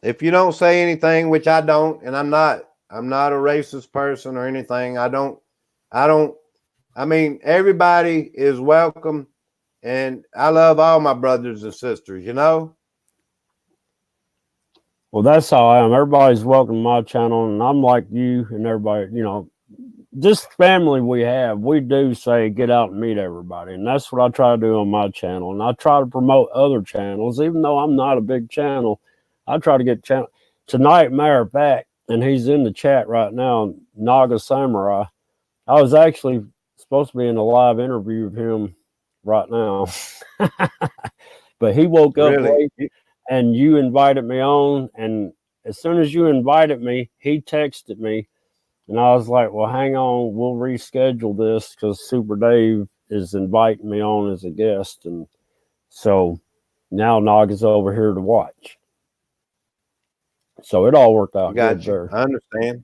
If you don't say anything, which I don't, and I'm not a racist person or anything. I mean, everybody is welcome, and I love all my brothers and sisters, you know? Well, that's how I am. Everybody's welcome to my channel, and I'm like you and everybody, you know, this family we have, we do say get out and meet everybody. And that's what I try to do on my channel. And I try to promote other channels, even though I'm not a big channel. I try to get channel. Tonight, matter of fact, and he's in the chat right now, Naga Samurai. I was actually supposed to be in a live interview with him right now. But he woke up Really? late and you invited me on. And as soon as you invited me, he texted me. And I was like, well, hang on, we'll reschedule this because Super Dave is inviting me on as a guest. And so now Nog is over here to watch. So it all worked out good Gotcha. there. I understand.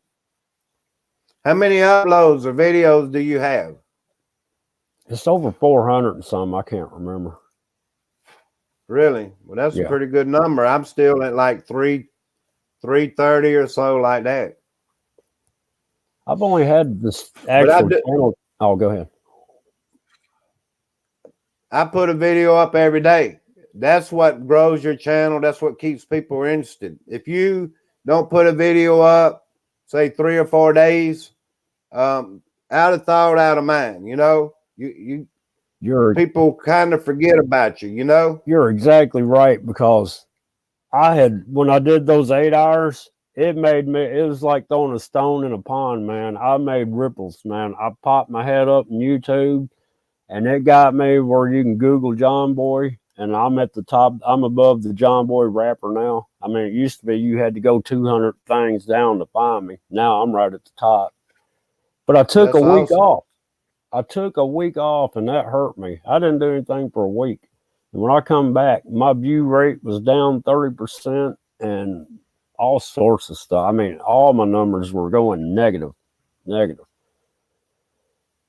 How many uploads or videos do you have? It's over 400 and some. I can't remember. Really? Well, that's a pretty good number. I'm still at like 330 or so, like that. I've only had this actual channel. Oh, go ahead. I put a video up every day. That's what grows your channel. That's what keeps people interested. If you don't put a video up, say 3 or 4 days, out of thought, out of mind, you know, people kind of forget about you, you know? You're exactly right, because when I did those 8 hours, it was like throwing a stone in a pond, man. I made ripples, man. I popped my head up in YouTube, and it got me where you can Google John Boy, and I'm at the top. I'm above the John Boy rapper now. I mean, it used to be you had to go 200 things down to find me. Now I'm right at the top. But I took a week off. I took a week off, and that hurt me. I didn't do anything for a week. And when I come back, my view rate was down 30% and all sorts of stuff. I mean, all my numbers were going negative.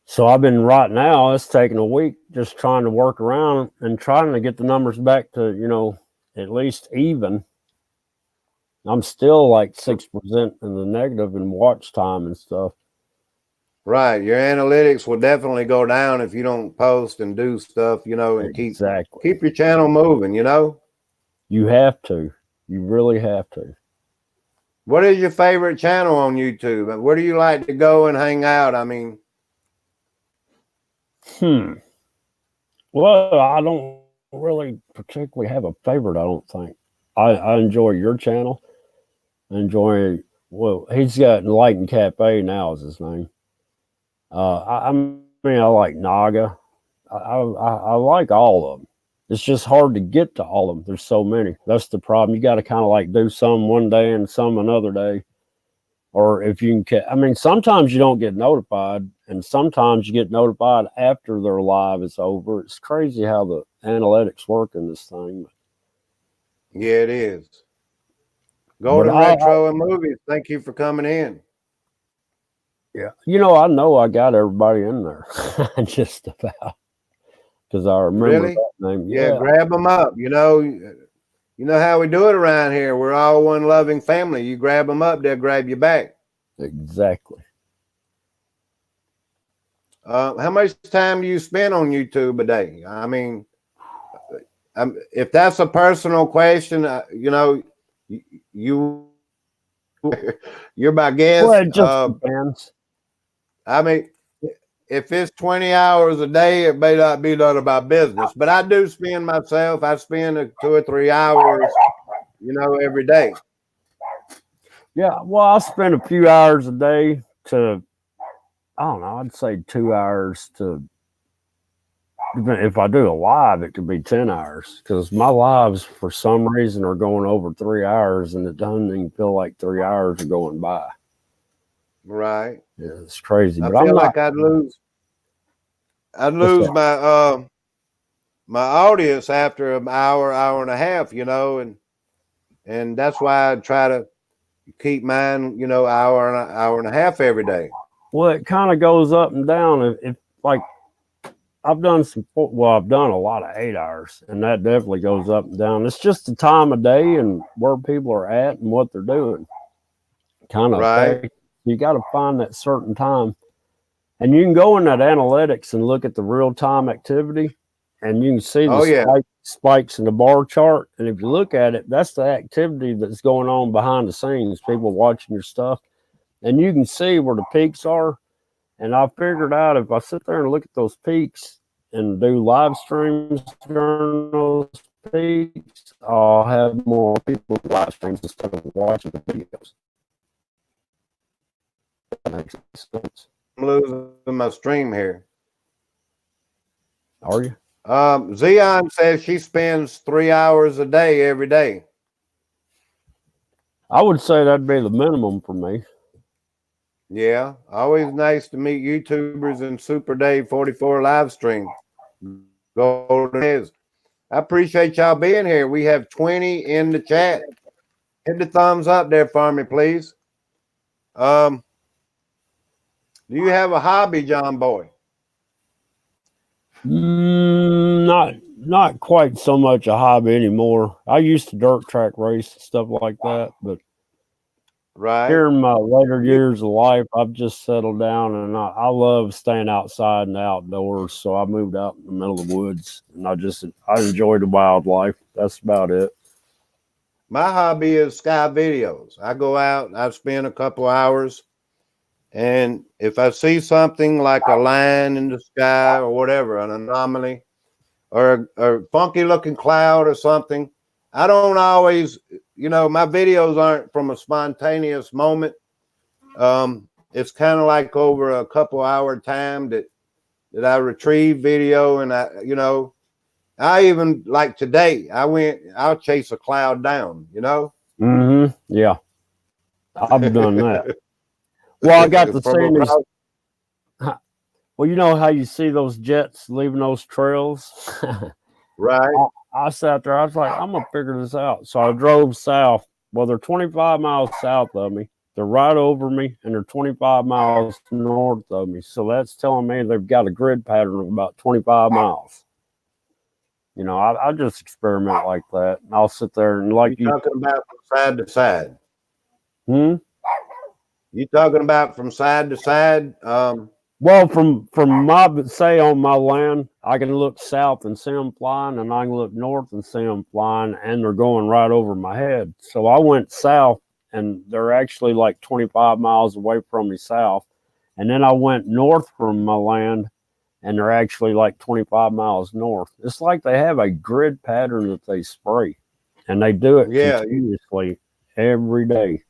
So I've been right now, it's taking a week just trying to work around and trying to get the numbers back to, you know, at least even. I'm still like 6% in the negative in watch time and stuff. Right. Your analytics will definitely go down if you don't post and do stuff, you know, and keep your channel moving, you know? You have to. You really have to. What is your favorite channel on YouTube? Where do you like to go and hang out? I mean, well, I don't really particularly have a favorite, I don't think. I enjoy your channel. Well, he's got Enlightened Cafe now is his name. I mean, I like Naga. I like all of them. It's just hard to get to all of them. There's so many. That's the problem. You got to kind of like do some one day and some another day. Or if you can, I mean, sometimes you don't get notified, and sometimes you get notified after their live is over. It's crazy how the analytics work in this thing. Yeah, it is. Golden Retro and Movies, thank you for coming in. Yeah, you know I got everybody in there, just about, because I remember that name. Yeah, grab them up. You know how we do it around here. We're all one loving family. You grab them up, they'll grab you back. Exactly. How much time do you spend on YouTube a day? I mean, if that's a personal question, you know, you're my guest. Well, it just depends. I mean, if it's 20 hours a day, it may not be none of my business. But I do spend I spend 2 or 3 hours, you know, every day. Yeah, well, I spend a few hours a day to, I don't know, I'd say 2 hours to, if I do a live, it could be 10 hours, because my lives, for some reason, are going over 3 hours, and it doesn't even feel like 3 hours are going by. Right. Yeah, it's crazy, I but I'm feel not. like I'd What's lose that? my audience after an hour and a half, and that's why I try to keep mine, hour and a half every day. Well, it kind of goes up and down. If like I've done I've done a lot of 8 hours, and that definitely goes up and down. It's just the time of day and where people are at and what they're doing. Kind of Right. affect. You got to find that certain time, and you can go in that analytics and look at the real time activity, and you can see the Oh yeah. spikes in the bar chart. And if you look at it, that's the activity that's going on behind the scenes. People watching your stuff, and you can see where the peaks are. And I figured out if I sit there and look at those peaks and do live streams during those peaks, I'll have more people live streams instead of watching the videos. That makes sense. I'm losing my stream here. Are you? Zion says she spends 3 hours a day every day. I would say that'd be the minimum for me. Yeah. Always nice to meet YouTubers in Super Dave 44 live stream. Golden is. I appreciate y'all being here. We have 20 in the chat. Hit the thumbs up there for me, please. Do you have a hobby, John Boy? Not quite so much a hobby anymore. I used to dirt track race and stuff like that, but Right. here in my later years of life, I've just settled down, and I love staying outside and outdoors. So I moved out in the middle of the woods, and I enjoy the wildlife. That's about it. My hobby is sky videos. I go out, I spend a couple hours, and if I see something like a line in the sky or whatever, an anomaly or a funky looking cloud or something, I don't always, my videos aren't from a spontaneous moment. It's kind of like over a couple hour time that I retrieve video, and I even like today, I'll chase a cloud down, Mm-hmm. Yeah, I've done that. Well, I got to from seeing these. across, Well, you know how you see those jets leaving those trails. right? I sat there. I was like, I'm gonna figure this out. So I drove south. Well, they're 25 miles south of me. They're right over me, and they're 25 miles north of me. So that's telling me they've got a grid pattern of about 25 miles. I just experiment like that. And I'll sit there and You talking about from side to side? Hmm? You talking about from side to side? Well, from on my land, I can look south and see them flying, and I can look north and see them flying, and they're going right over my head. So I went south, and they're actually like 25 miles away from me south. And then I went north from my land, and they're actually like 25 miles north. It's like they have a grid pattern that they spray, and they do it Yeah. continuously every day.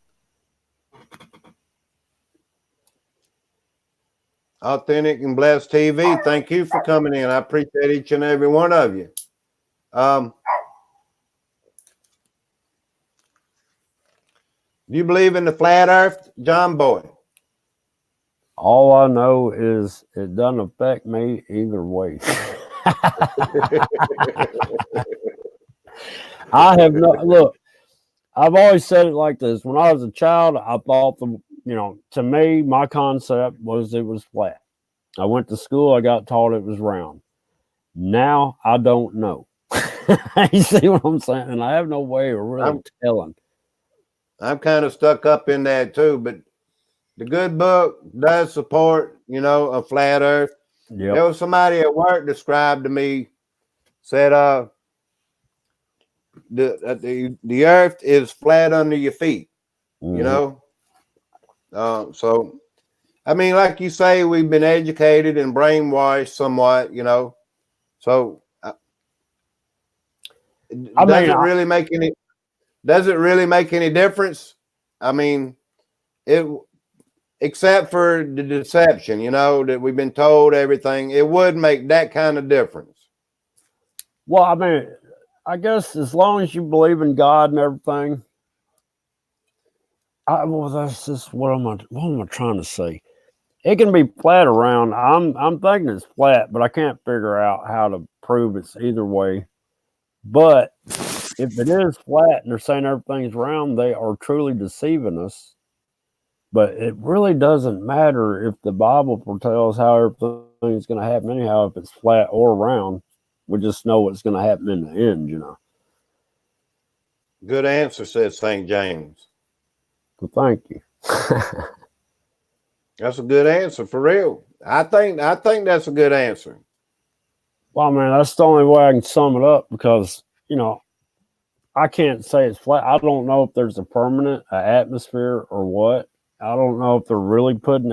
Authentic and Blessed TV. Thank you for coming in. I appreciate each and every one of you. Do you believe in the flat earth, John Boy? All I know is it doesn't affect me either way. I have no look. I've always said it like this. When I was a child, I thought to me, my concept was it was flat. I went to school, I got taught it was round. Now I don't know. You see what I'm saying? And I have no way of really telling. I'm kind of stuck up in that too, but the good book does support, a flat earth. Yep. There was somebody at work described to me, said the earth is flat under your feet, Mm-hmm. So I mean, like you say, we've been educated and brainwashed somewhat, so does it really make any difference? I mean, it except for the deception, that we've been told everything, it would make that kind of difference. Well, I mean, I guess as long as you believe in God and everything, Well, that's just what am I trying to say? It can be flat around. I'm thinking it's flat, but I can't figure out how to prove it's either way. But if it is flat and they're saying everything's round, they are truly deceiving us. But it really doesn't matter if the Bible foretells how everything's going to happen anyhow, if it's flat or round. We just know what's going to happen in the end, you know. Good answer, says St. James. Well, thank you. That's a good answer for real. I think that's a good answer. Well, man, that's the only way I can sum it up because, you know, I can't say it's flat. I don't know if there's a permanent atmosphere or what. I don't know if they're really putting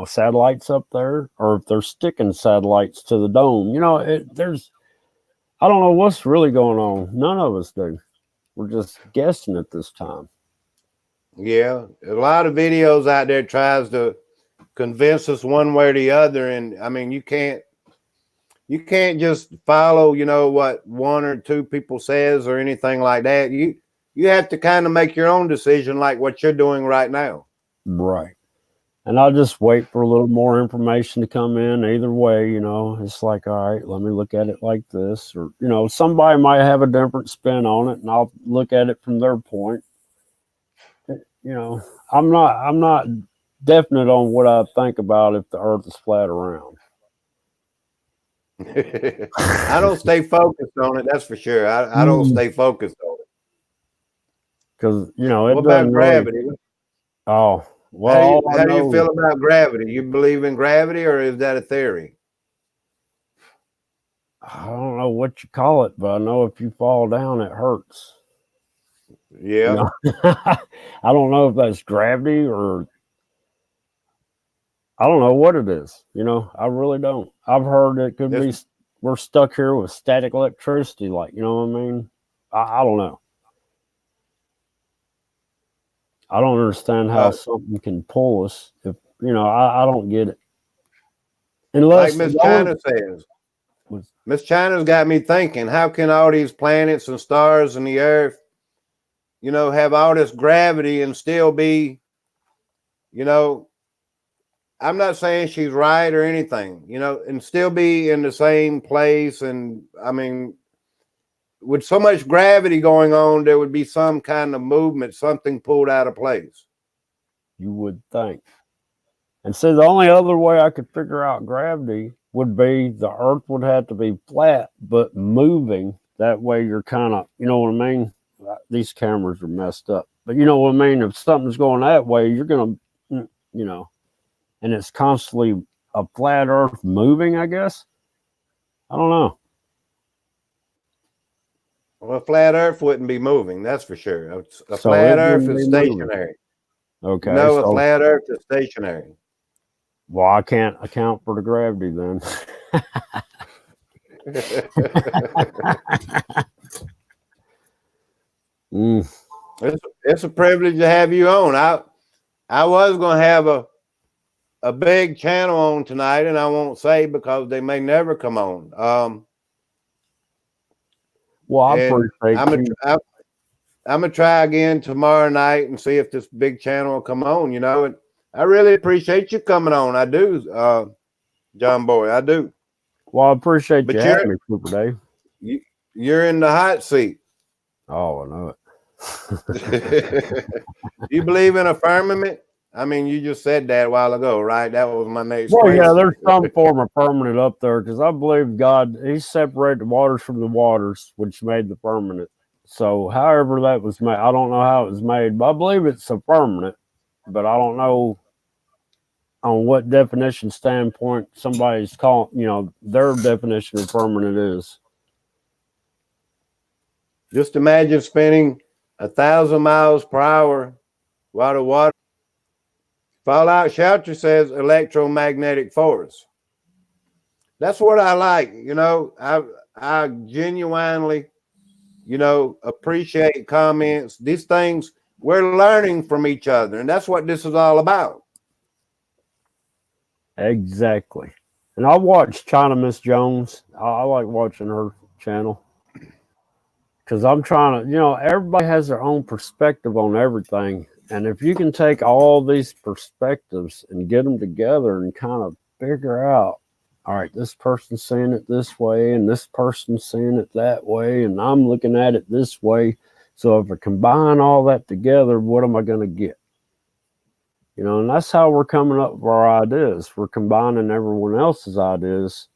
satellites up there or if they're sticking satellites to the dome. You know, I don't know what's really going on. None of us do. We're just guessing at this time. Yeah, a lot of videos out there tries to convince us one way or the other, and I mean, you can't just follow, what one or two people says or anything like that. You have to kind of make your own decision, like what you're doing right now. Right. And I'll just wait for a little more information to come in. Either way, you know, it's like, all right, let me look at it like this. Or, you know, somebody might have a different spin on it and I'll look at it from their point. You know, I'm not definite on what I think about if the earth is flat around. I don't stay focused on it, that's for sure. I don't stay focused on it. Because, you know, it what doesn't about gravity? Really, oh, well, how do you feel about gravity? You believe in gravity, or is that a theory? I don't know what you call it, but I know if you fall down, it hurts. Yeah. You know? I don't know if that's gravity or I don't know what it is. You know, I really don't. I've heard it could be we're stuck here with static electricity, like, you know what I mean? I don't know. I don't understand how something can pull us. If you know, I don't get it. Unless like Miss China says, Miss China's got me thinking, how can all these planets and stars and the earth, have all this gravity and still be, I'm not saying she's right or anything, and still be in the same place. And I mean, with so much gravity going on, there would be some kind of movement, something pulled out of place. You would think. And so the only other way I could figure out gravity would be the earth would have to be flat, but moving. That way you're kind of, you know what I mean? These cameras are messed up. But you know what I mean? If something's going that way, you're going to, you know, and it's constantly a flat earth moving, I guess. I don't know. Well, a flat earth wouldn't be moving, that's for sure. A flat earth is stationary. Okay. No, a flat earth is stationary. Well, I can't account for the gravity then. It's a privilege to have you on. I was going to have a big channel on tonight, and I won't say because they may never come on. Well, I appreciate I'm gonna try again tomorrow night and see if this big channel will come on. And I really appreciate you coming on. I do, John Boy. I do. Well, I appreciate you having me, Super Dave. You're in the hot seat. Oh, I know it. Do you believe in a firmament? I mean, you just said that a while ago, right? That was my next question. Yeah, there's some form of firmament up there because I believe God, He separated the waters from the waters, which made the firmament. So, however that was made, I don't know how it was made, but I believe it's a firmament. But I don't know on what definition standpoint somebody's calling, their definition of firmament is. Just imagine spinning 1,000 miles per hour while the water. Fallout Shelter says electromagnetic force. That's what I like. I genuinely, appreciate comments. These things, we're learning from each other, and that's what this is all about. Exactly. And I watch China Miss Jones. I like watching her channel because I'm trying to, everybody has their own perspective on everything. And if you can take all these perspectives and get them together and kind of figure out, all right, this person's seeing it this way and this person's seeing it that way, and I'm looking at it this way. So if I combine all that together, what am I going to get? You know, and that's how we're coming up with our ideas. We're combining everyone else's ideas,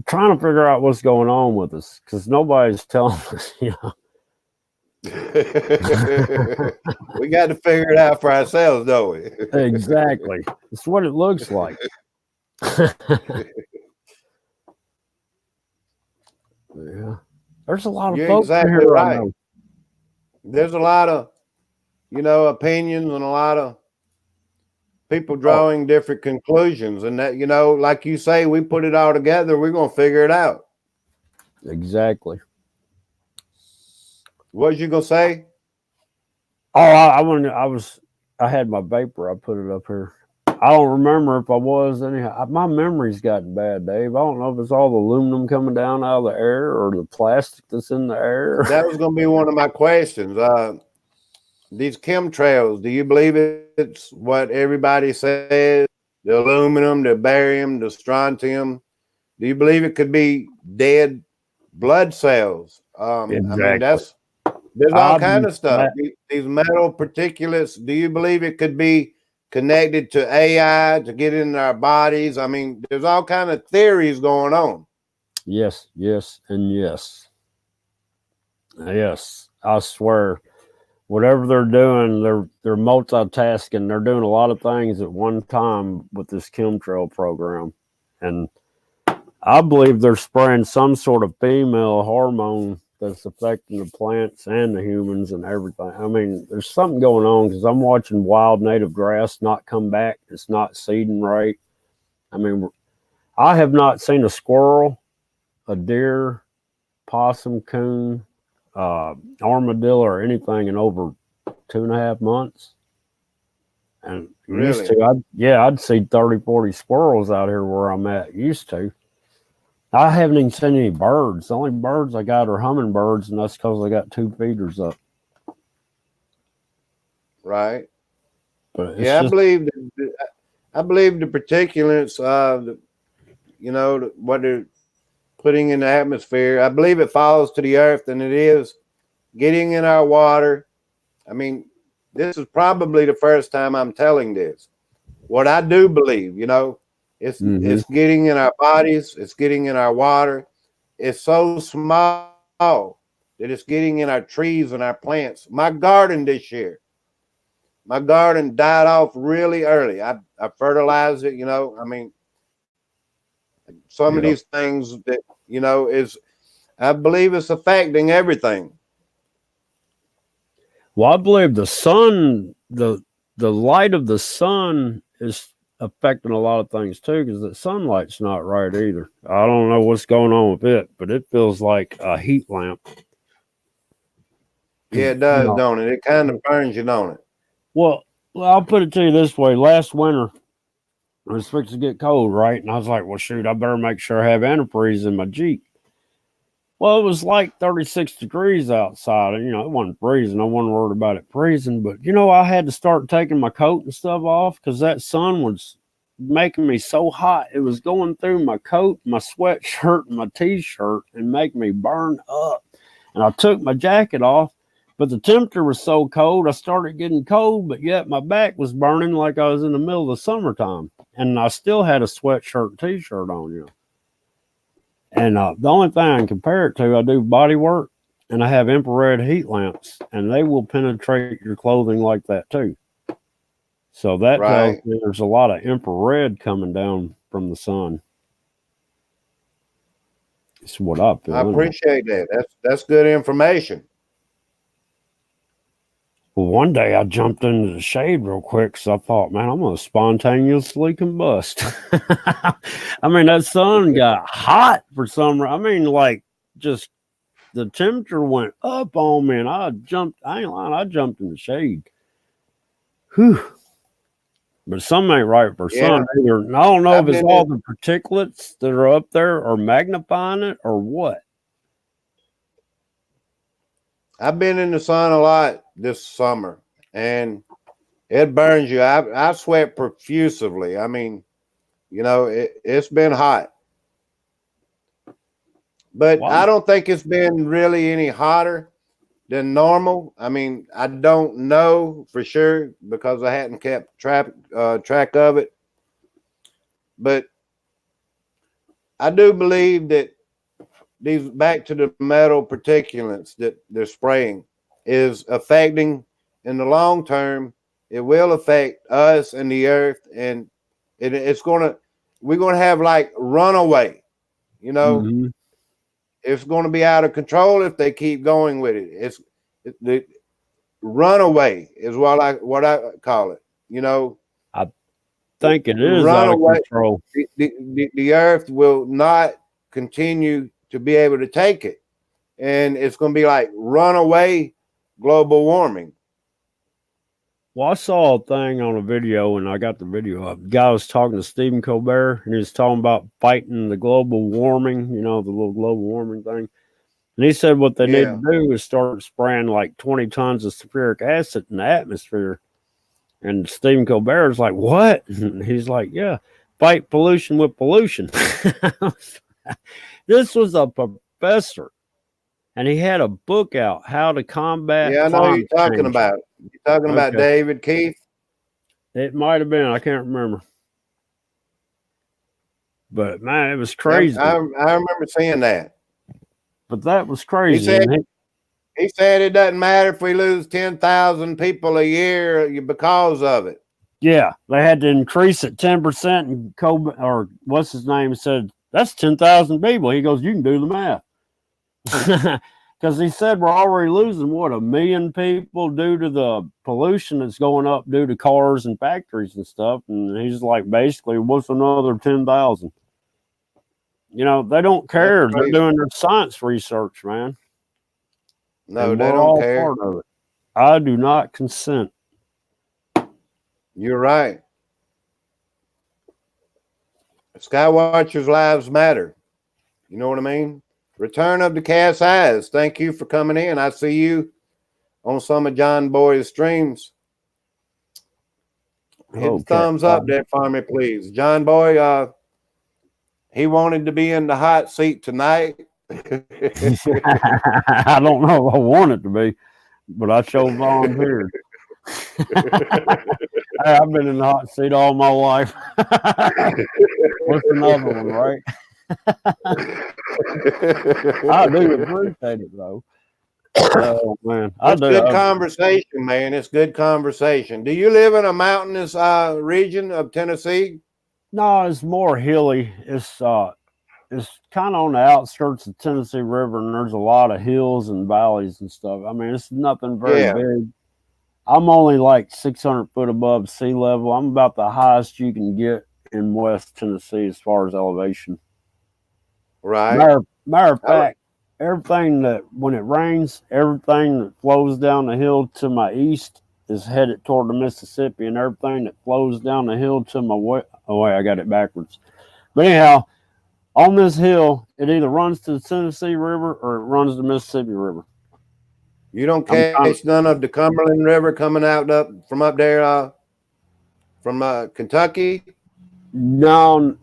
trying to figure out what's going on with us, because nobody's telling us, you know. We got to figure it out for ourselves, don't we? Exactly. It's what it looks like. Yeah. There's a lot of You're folks exactly here right. I know. There's a lot of, opinions and a lot of people drawing different conclusions. And that, like you say, we put it all together, we're going to figure it out. Exactly. What was you going to say? Oh, I had my vapor. I put it up here. I don't remember if I was anyhow. My memory's gotten bad, Dave. I don't know if it's all the aluminum coming down out of the air or the plastic that's in the air. That was going to be one of my questions. These chemtrails, do you believe it's what everybody says? The aluminum, the barium, the strontium. Do you believe it could be dead blood cells? Exactly. I mean, there's all kind of stuff. These metal particulates, do you believe it could be connected to AI to get into our bodies? I mean, there's all kind of theories going on. Yes, and yes. Yes, I swear. Whatever they're doing, they're multitasking. They're doing a lot of things at one time with this chemtrail program. And I believe they're spraying some sort of female hormone that's affecting the plants and the humans and everything. I mean, there's something going on because I'm watching wild native grass not come back. It's not seeding right. I mean, I have not seen a squirrel, a deer, possum, coon, armadillo, or anything in over 2.5 months. And used to, I'd see 30, 40 squirrels out here where I'm at. Used to. I haven't even seen any birds. The only birds I got are hummingbirds, and that's because I got 2 feeders up. Right. But I believe the particulates, what they're putting in the atmosphere. I believe it falls to the earth, and it is getting in our water. I mean, this is probably the first time I'm telling this. What I do believe, it's getting in our bodies, it's getting in our water. It's so small that it's getting in our trees and our plants. My garden this year, died off really early. I fertilized it, I mean, some of these things that, I believe it's affecting everything. Well, I believe the sun, the light of the sun is affecting a lot of things too, because the sunlight's not right either. I don't know what's going on with it, but it feels like a heat lamp. Yeah, it does, don't it? It kind of burns you, don't it? Well, I'll put it to you this way. Last winter, it was fixing to get cold, right? And I was like, well, shoot, I better make sure I have antifreeze in my Jeep. Well, it was like 36 degrees outside. And, it wasn't freezing. I wasn't worried about it freezing. But, I had to start taking my coat and stuff off because that sun was making me so hot. It was going through my coat, my sweatshirt, and my T-shirt and making me burn up. And I took my jacket off, but the temperature was so cold, I started getting cold, but yet my back was burning like I was in the middle of the summertime. And I still had a sweatshirt and T-shirt on, And the only thing I can compare it to, I do body work, and I have infrared heat lamps, and they will penetrate your clothing like that too. So that tells me there's a lot of infrared coming down from the sun. It's what I feel. I appreciate that. That's good information. Well, one day I jumped into the shade real quick because I thought, man, I'm going to spontaneously combust. I mean, that sun got hot for some reason. I mean, like, just the temperature went up on me, and I ain't lying, I jumped in the shade. Whew. But some ain't right for some either. And I don't know if it's all the particulates that are up there or magnifying it or what. I've been in the sun a lot this summer, and it burns you. I sweat profusely. I mean, it's been hot, but Well, I don't think it's been really any hotter than normal. I mean, I don't know for sure because I hadn't kept track of it, but I do believe that these back to the metal particulates that they're spraying is affecting in the long term. It will affect us and the earth, and it's gonna we're gonna have like runaway. You know, mm-hmm. it's gonna be out of control if they keep going with it. The runaway is what I call it. You know, I think it is out of runaway. control. The earth will not continue to be able to take it, and it's going to be like runaway global warming. Well, I saw a thing on a video, and I got the video up. The guy was talking to Stephen Colbert, and he was talking about fighting the global warming, the little global warming thing. And he said what they need Yeah, to do is start spraying like 20 tons of sulfuric acid in the atmosphere. And Stephen Colbert is like, what? And he's like, yeah, fight pollution with pollution. This was a professor, and he had a book out, How to Combat yeah, I know who you're Climate talking Change. about. You're talking about Okay. David Keith. It might have been, I can't remember. But man, it was Yeah, crazy. I remember seeing that. But that was He crazy. said And he said it doesn't matter if we lose 10,000 people a year because of it. yeah, they had to increase it 10%. And Kobe, or what's his name, said, that's 10,000 people. He goes, you can do the math. Because he said we're already losing, what, 1 million people due to the pollution that's going up due to cars and factories and stuff. And he's like, basically, what's another 10,000? They don't That's care. They're crazy. doing their science research, man. No, And they we're don't all care. part of it. I do not consent. You're right. Skywatchers' lives matter. You know what I mean? Return of the Cast Eyes. Thank you for coming in. I see you on some of John Boy's streams. Hit the Okay. thumbs up there for me, please. John Boy, he wanted to be in the hot seat tonight. I don't know if I want it to be, but I sure volunteered. Hey, I've been in the hot seat all my life. What's another one, right? I do appreciate it, though. Oh, man. I It's do. good conversation, man. It's good conversation. Do you live in a mountainous region of Tennessee? No, it's more hilly. It's kind of on the outskirts of Tennessee River, and there's a lot of hills and valleys and stuff. I mean, it's nothing very Yeah, big. I'm only like 600 foot above sea level. I'm about the highest you can get in West Tennessee as far as elevation. right. Matter of I, fact, everything that when it rains, everything that flows down the hill to my east is headed toward the Mississippi, and everything that flows down the hill to my west. Oh wait, I got it backwards. But anyhow, on this hill, it either runs to the Tennessee River or it runs to the Mississippi River. you don't I'm kind of catch none of the Cumberland River coming out from up there from Kentucky, no,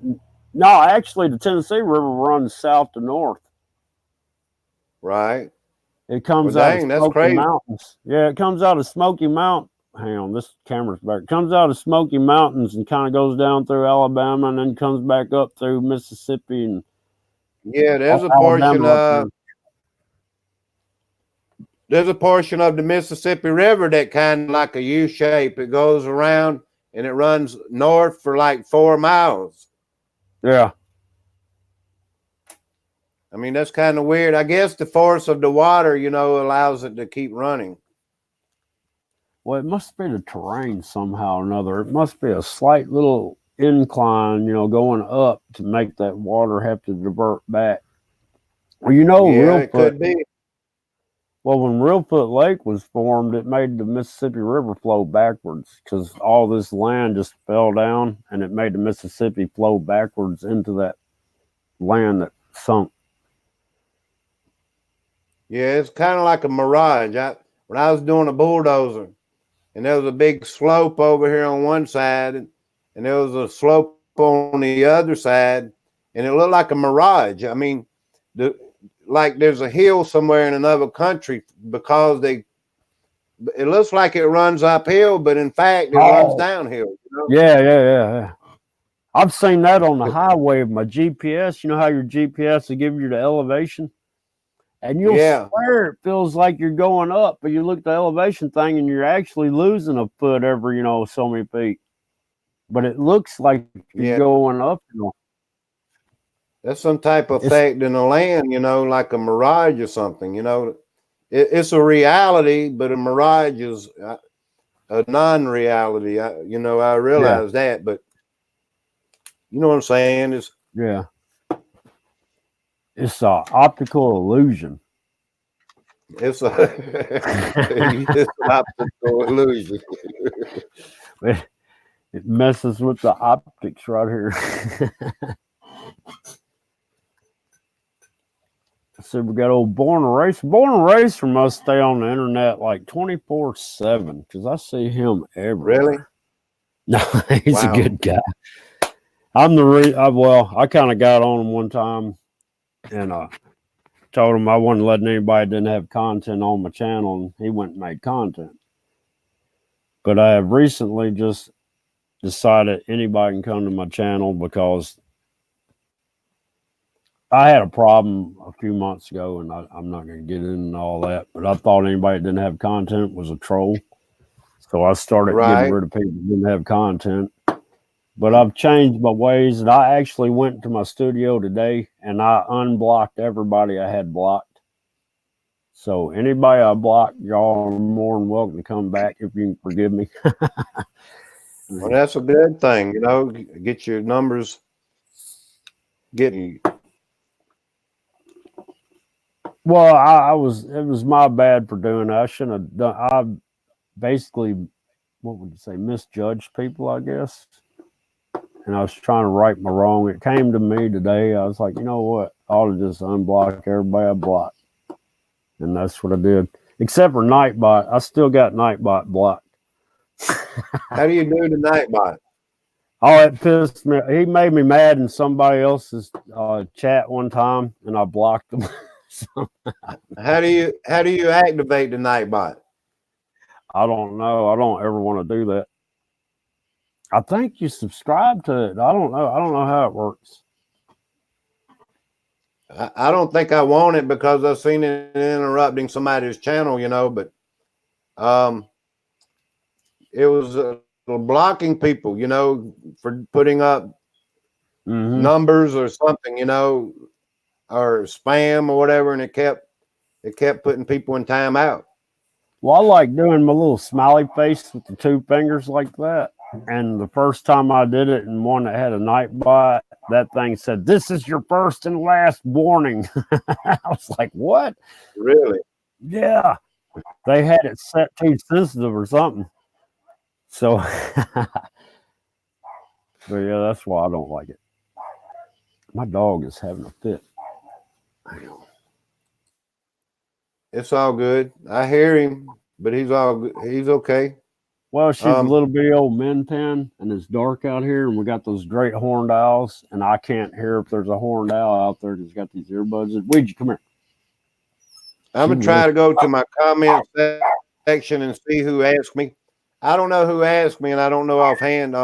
no. Actually, the Tennessee River runs south to north. right? It Well, comes out of dang, that's Smoky crazy. Mountains. Yeah, it comes out of Smoky Mountain. Hang on, this camera's back. It comes out of Smoky Mountains and kind of goes down through Alabama and then comes back up through Mississippi and Yeah, Alabama up through. there's a portion of the Mississippi River that kind of like a U shape. It goes around and it runs north for like 4 miles. Yeah. I mean, that's kind of weird. I guess the force of the water, allows it to keep running. Well, it must be the terrain somehow or another. It must be a slight little incline, going up to make that water have to divert back. Well, Yeah, it Reelfoot. could be. Well, when Reelfoot Lake was formed, it made the Mississippi River flow backwards because all this land just fell down, and it made the Mississippi flow backwards into that land that sunk. Yeah, it's kind of like a mirage. When I was doing a bulldozer, and there was a big slope over here on one side, and there was a slope on the other side, and it looked like a mirage. I mean, like there's a hill somewhere in another country because it looks like it runs uphill, but in fact it runs downhill. You know? Yeah. I've seen that on the highway with my GPS. You know how your GPS will give you the elevation? And you'll swear it feels like you're going up, but you look at the elevation thing and you're actually losing a foot every, so many feet. But it looks like you're going up. That's some type of effect in the land, like a mirage or something. It's a reality, but a mirage is a non-reality. I realize that, but you know what I'm saying? It's an optical illusion. It's an optical illusion. It messes with the optics right here. So we got old Born and Racer. Born and Racer must stay on the internet like 24/7 because I see him everywhere. Really? No, he's a good guy. I kind of got on him one time and told him I wasn't letting anybody that didn't have content on my channel, and he went and made content. But I have recently just decided anybody can come to my channel because I had a problem a few months ago, and I'm not going to get into all that, but I thought anybody that didn't have content was a troll. So I started getting rid of people that didn't have content. But I've changed my ways, and I actually went to my studio today, and I unblocked everybody I had blocked. So anybody I blocked, y'all are more than welcome to come back if you can forgive me. Well, that's a good thing, get your numbers getting. Well, it was my bad for doing that. I shouldn't have done. I basically, what would you say, misjudged people, I guess. And I was trying to right my wrong. It came to me today. I was like, you know what? I ought to just unblock everybody I blocked. And that's what I did. Except for Nightbot. I still got Nightbot blocked. How do you do the Nightbot? Oh, it pissed me. He made me mad in somebody else's chat one time, and I blocked him. How do you activate the Nightbot? I don't know. I don't ever want to do that. I think you subscribe to it. I don't know. I don't know how it works. I don't think I want it because I've seen it interrupting somebody's channel, but it was blocking people, for putting up numbers or something, or spam or whatever, and it kept putting people in timeout. Well, I like doing my little smiley face with the two fingers like that. And the first time I did it and one that had a Nightbot, that thing said, "This is your first and last warning." I was like, what? Really? Yeah. They had it set too sensitive or something. So, but yeah, that's why I don't like it. My dog is having a fit. It's all good. I hear him, but he's okay. Well, she's a little bitty old min pin, and it's dark out here, and we got those great horned owls, and I can't hear if there's a horned owl out there that's got these earbuds. Ouija, come here. I'm going to try to go to my comment section and see who asked me. I don't know who asked me, and I don't know offhand.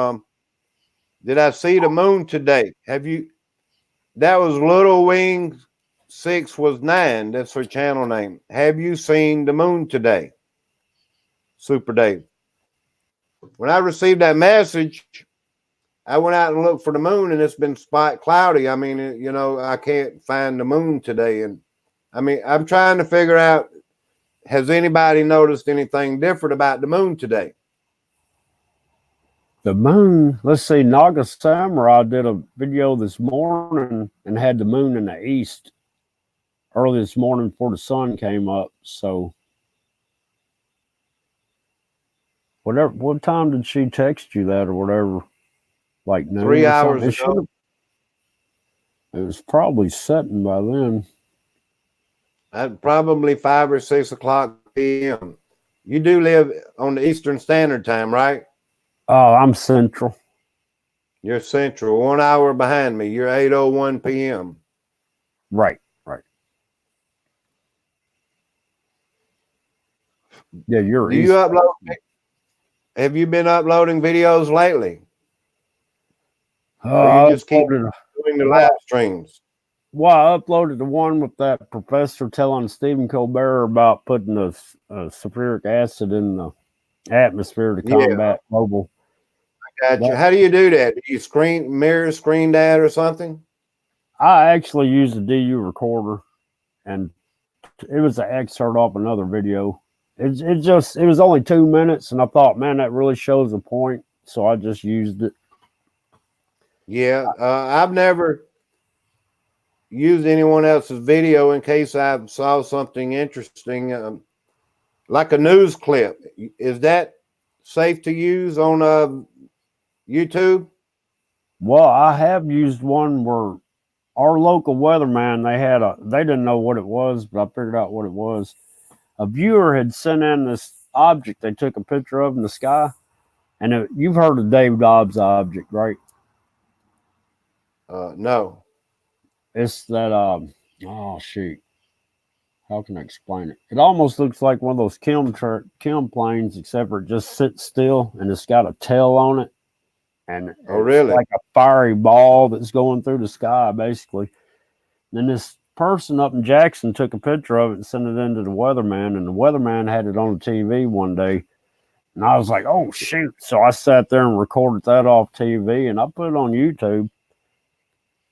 Did I see the moon today? Have you? That was Little Wing 6 was 9. That's her channel name. Have you seen the moon today? Super Dave. When I received that message, I went out and looked for the moon, and it's been spot cloudy. I mean, I can't find the moon today. And I mean, I'm trying to figure out, has anybody noticed anything different about the moon today? The moon, let's see, Naga Samurai did a video this morning and had the moon in the east early this morning before the sun came up. So what time did she text you that or whatever? Like noon 3 hours ago. It was probably setting by then. At probably 5 or 6 o'clock p.m. You do live on the Eastern Standard Time, right? I'm Central. You're Central, 1 hour behind me. You're 8:01 p.m. Right. Yeah, you're Do you East. upload? Have you been uploading videos lately? Or you I just keep uploaded. doing the live streams? Well, I uploaded the one with that professor telling Stephen Colbert about putting the sulfuric acid in the atmosphere to Yeah, combat global. gotcha. That, How do you do that? Do you mirror screen that or something? I actually used a DU recorder, and it was an excerpt off another video. It was only 2 minutes, and I thought, man, that really shows a point, so I just used it. Yeah, I've never used anyone else's video in case I saw something interesting, like a news clip. Is that safe to use on YouTube? Well, I have used one where our local weatherman, they didn't know what it was, but I figured out what it was. A viewer had sent in this object they took a picture of in the sky, and you've heard of Dave Dobbs object, right? No. It's that oh shoot, how can I explain it? It almost looks like one of those chem planes, except for it just sits still and it's got a tail on it, and Oh, it's really? like a fiery ball that's going through the sky, basically. Then this person up in Jackson took a picture of it and sent it into the weatherman, and the weatherman had it on the TV one day. And I was like, oh, shoot. So I sat there and recorded that off TV, and I put it on YouTube.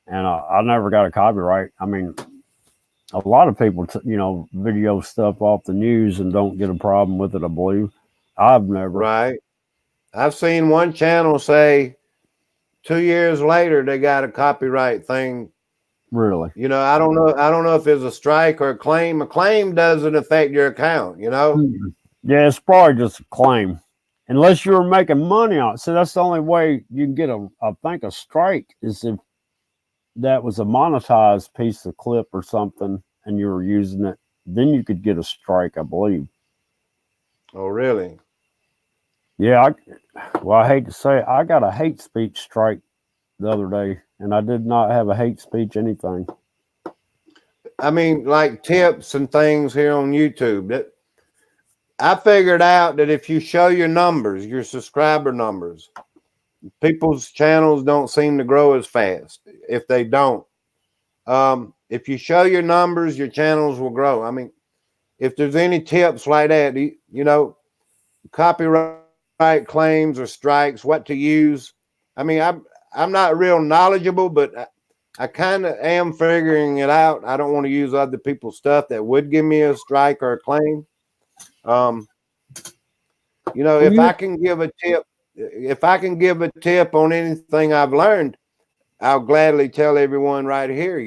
And I never got a copyright. I mean, a lot of people, video stuff off the news and don't get a problem with it, I believe. I've never. Right. I've seen one channel say 2 years later they got a copyright thing. Really? I don't know. I don't know if it's a strike or a claim. A claim doesn't affect your account. Mm-hmm. Yeah, it's probably just a claim. Unless you were making money on it. So that's the only way you can get a strike is if that was a monetized piece of clip or something and you were using it. Then you could get a strike, I believe. Oh, really? Yeah, I hate to say it, I got a hate speech strike the other day, and I did not have a hate speech anything. I mean, like tips and things here on YouTube. That I figured out that if you show your numbers, your subscriber numbers, people's channels don't seem to grow as fast if they don't. If you show your numbers, your channels will grow. I mean, if there's any tips like that, copyright claims or strikes, what to use. I mean, I'm not real knowledgeable, but I kind of am figuring it out. I don't want to use other people's stuff that would give me a strike or a claim. If I can give a tip on anything I've learned, I'll gladly tell everyone right here,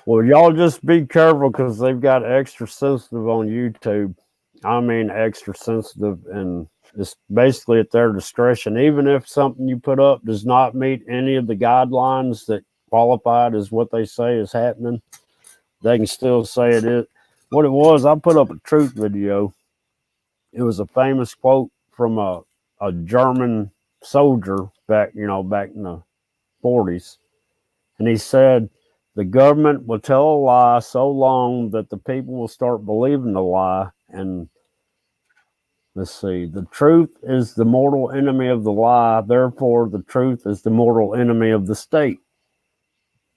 Well, y'all just be careful because they've got extra sensitive on YouTube. I mean, extra sensitive, and it's basically at their discretion. Even if something you put up does not meet any of the guidelines that qualified as what they say is happening, they can still say it is. What it was, I put up a truth video. It was a famous quote from a German soldier back in the 40s. And he said, the government will tell a lie so long that the people will start believing the lie. And let's see, the truth is the mortal enemy of the lie. Therefore, the truth is the mortal enemy of the state.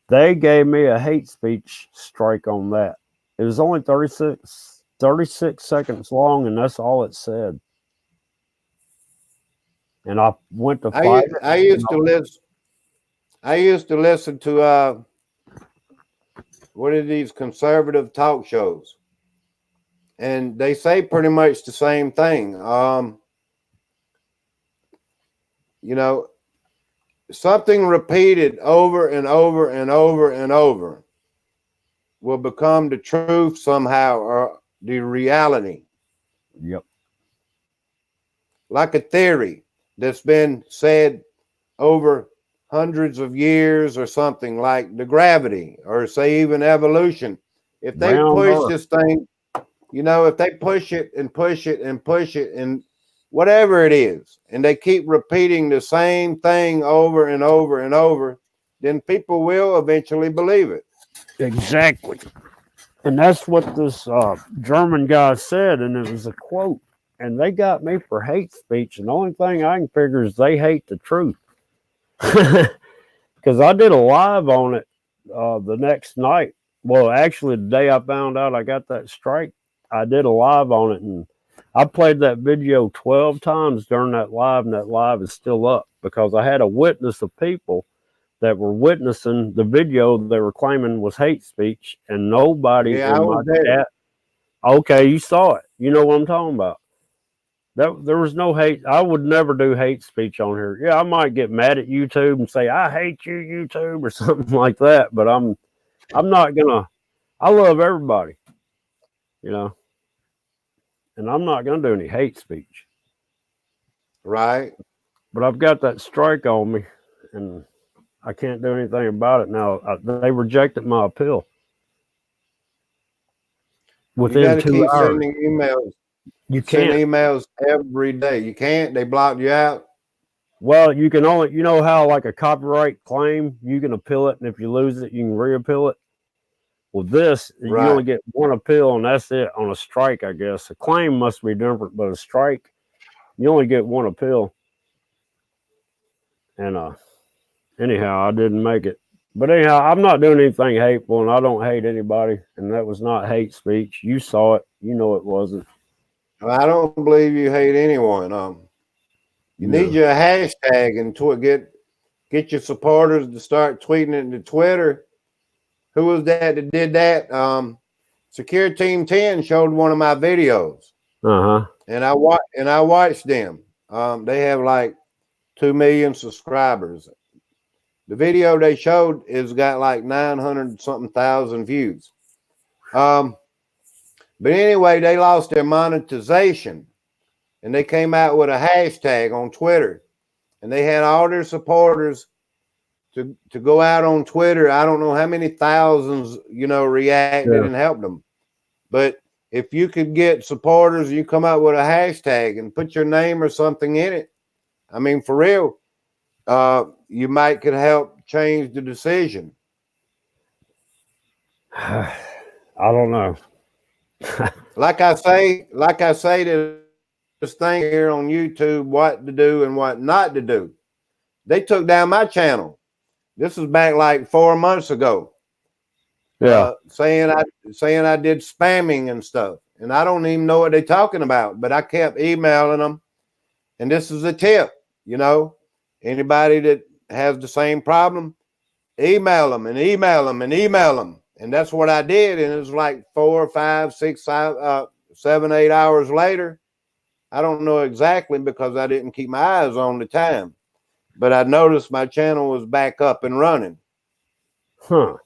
They gave me a hate speech strike on that. It was only 36 seconds long, and that's all it said. And I went to fight. I used to listen to what are these conservative talk shows, and they say pretty much the same thing. Something repeated over and over and over and over will become the truth somehow, or the reality. Yep. Like a theory that's been said over hundreds of years or something, like the gravity, or say even evolution. If they Round push earth. this thing, You know, if they push it and push it and push it and whatever it is, and they keep repeating the same thing over and over and over, then people will eventually believe it. Exactly. And that's what this German guy said, and it was a quote. And they got me for hate speech, and the only thing I can figure is they hate the truth. Because I did a live on it the next night. Well, actually, the day I found out I got that strike, I did a live on it, and I played that video 12 times during that live, and that live is still up because I had a witness of people that were witnessing the video they were claiming was hate speech, and nobody Yeah, I in my was there. chat. Okay, you saw it. You know what I'm talking about. That there was no hate. I would never do hate speech on here. Yeah, I might get mad at YouTube and say I hate you, YouTube, or something like that. But I'm not gonna. I love everybody, you know, and I'm not gonna do any hate speech. Right. But I've got that strike on me, and I can't do anything about it now. They rejected my appeal You got within to two keep hours. sending emails. You Send can't. emails every day. You can't. They blocked you out. Well, you can only, you know how like a copyright claim, you can appeal it, and if you lose it, you can reappeal it. Well, this, you Right. only get one appeal, and that's it on a strike, I guess. A claim must be different, but a strike, you only get one appeal. And anyhow, I didn't make it. But anyhow, I'm not doing anything hateful, and I don't hate anybody, and that was not hate speech. You saw it. You know it wasn't. I don't believe you hate anyone. You need No. your hashtag and get your supporters to start tweeting it to Twitter. Who was that did that? Secure Team 10 showed one of my videos, Uh-huh. and I watched them. They have like 2 million subscribers. The video they showed is got like 900 something thousand views. But anyway, they lost their monetization, and they came out with a hashtag on Twitter, and they had all their supporters to go out on Twitter. I don't know how many thousands, reacted Yeah. and helped them. But if you could get supporters, you come up with a hashtag and put your name or something in it. I mean, for real, you might could help change the decision. I don't know. Like I say to this thing here on YouTube, what to do and what not to do. They took down my channel. This was back like 4 months ago. Yeah. Saying I did spamming and stuff, and I don't even know what they're talking about. But I kept emailing them, and this is a tip. Anybody that has the same problem, email them and email them and email them, and that's what I did. And it was like 4, 5, 6, 7, 8 hours later. I don't know exactly because I didn't keep my eyes on the time, but I noticed my channel was back up and running. Huh.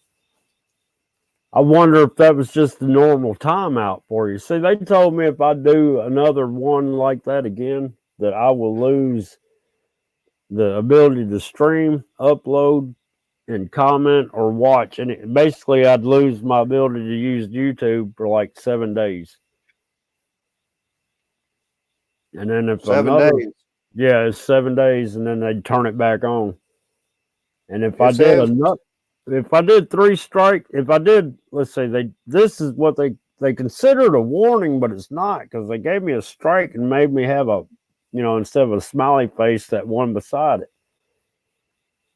I wonder if that was just the normal timeout for you. See, they told me if I do another one like that again, that I will lose the ability to stream, upload, and comment or watch. And basically, I'd lose my ability to use YouTube for like 7 days. And then if 7 days. yeah, it's 7 days, and then they'd turn it back on. And if It I did says enough, if I did 3 strike, if I did, let's say this is what they considered a warning, but it's not because they gave me a strike and made me have instead of a smiley face, that one beside it.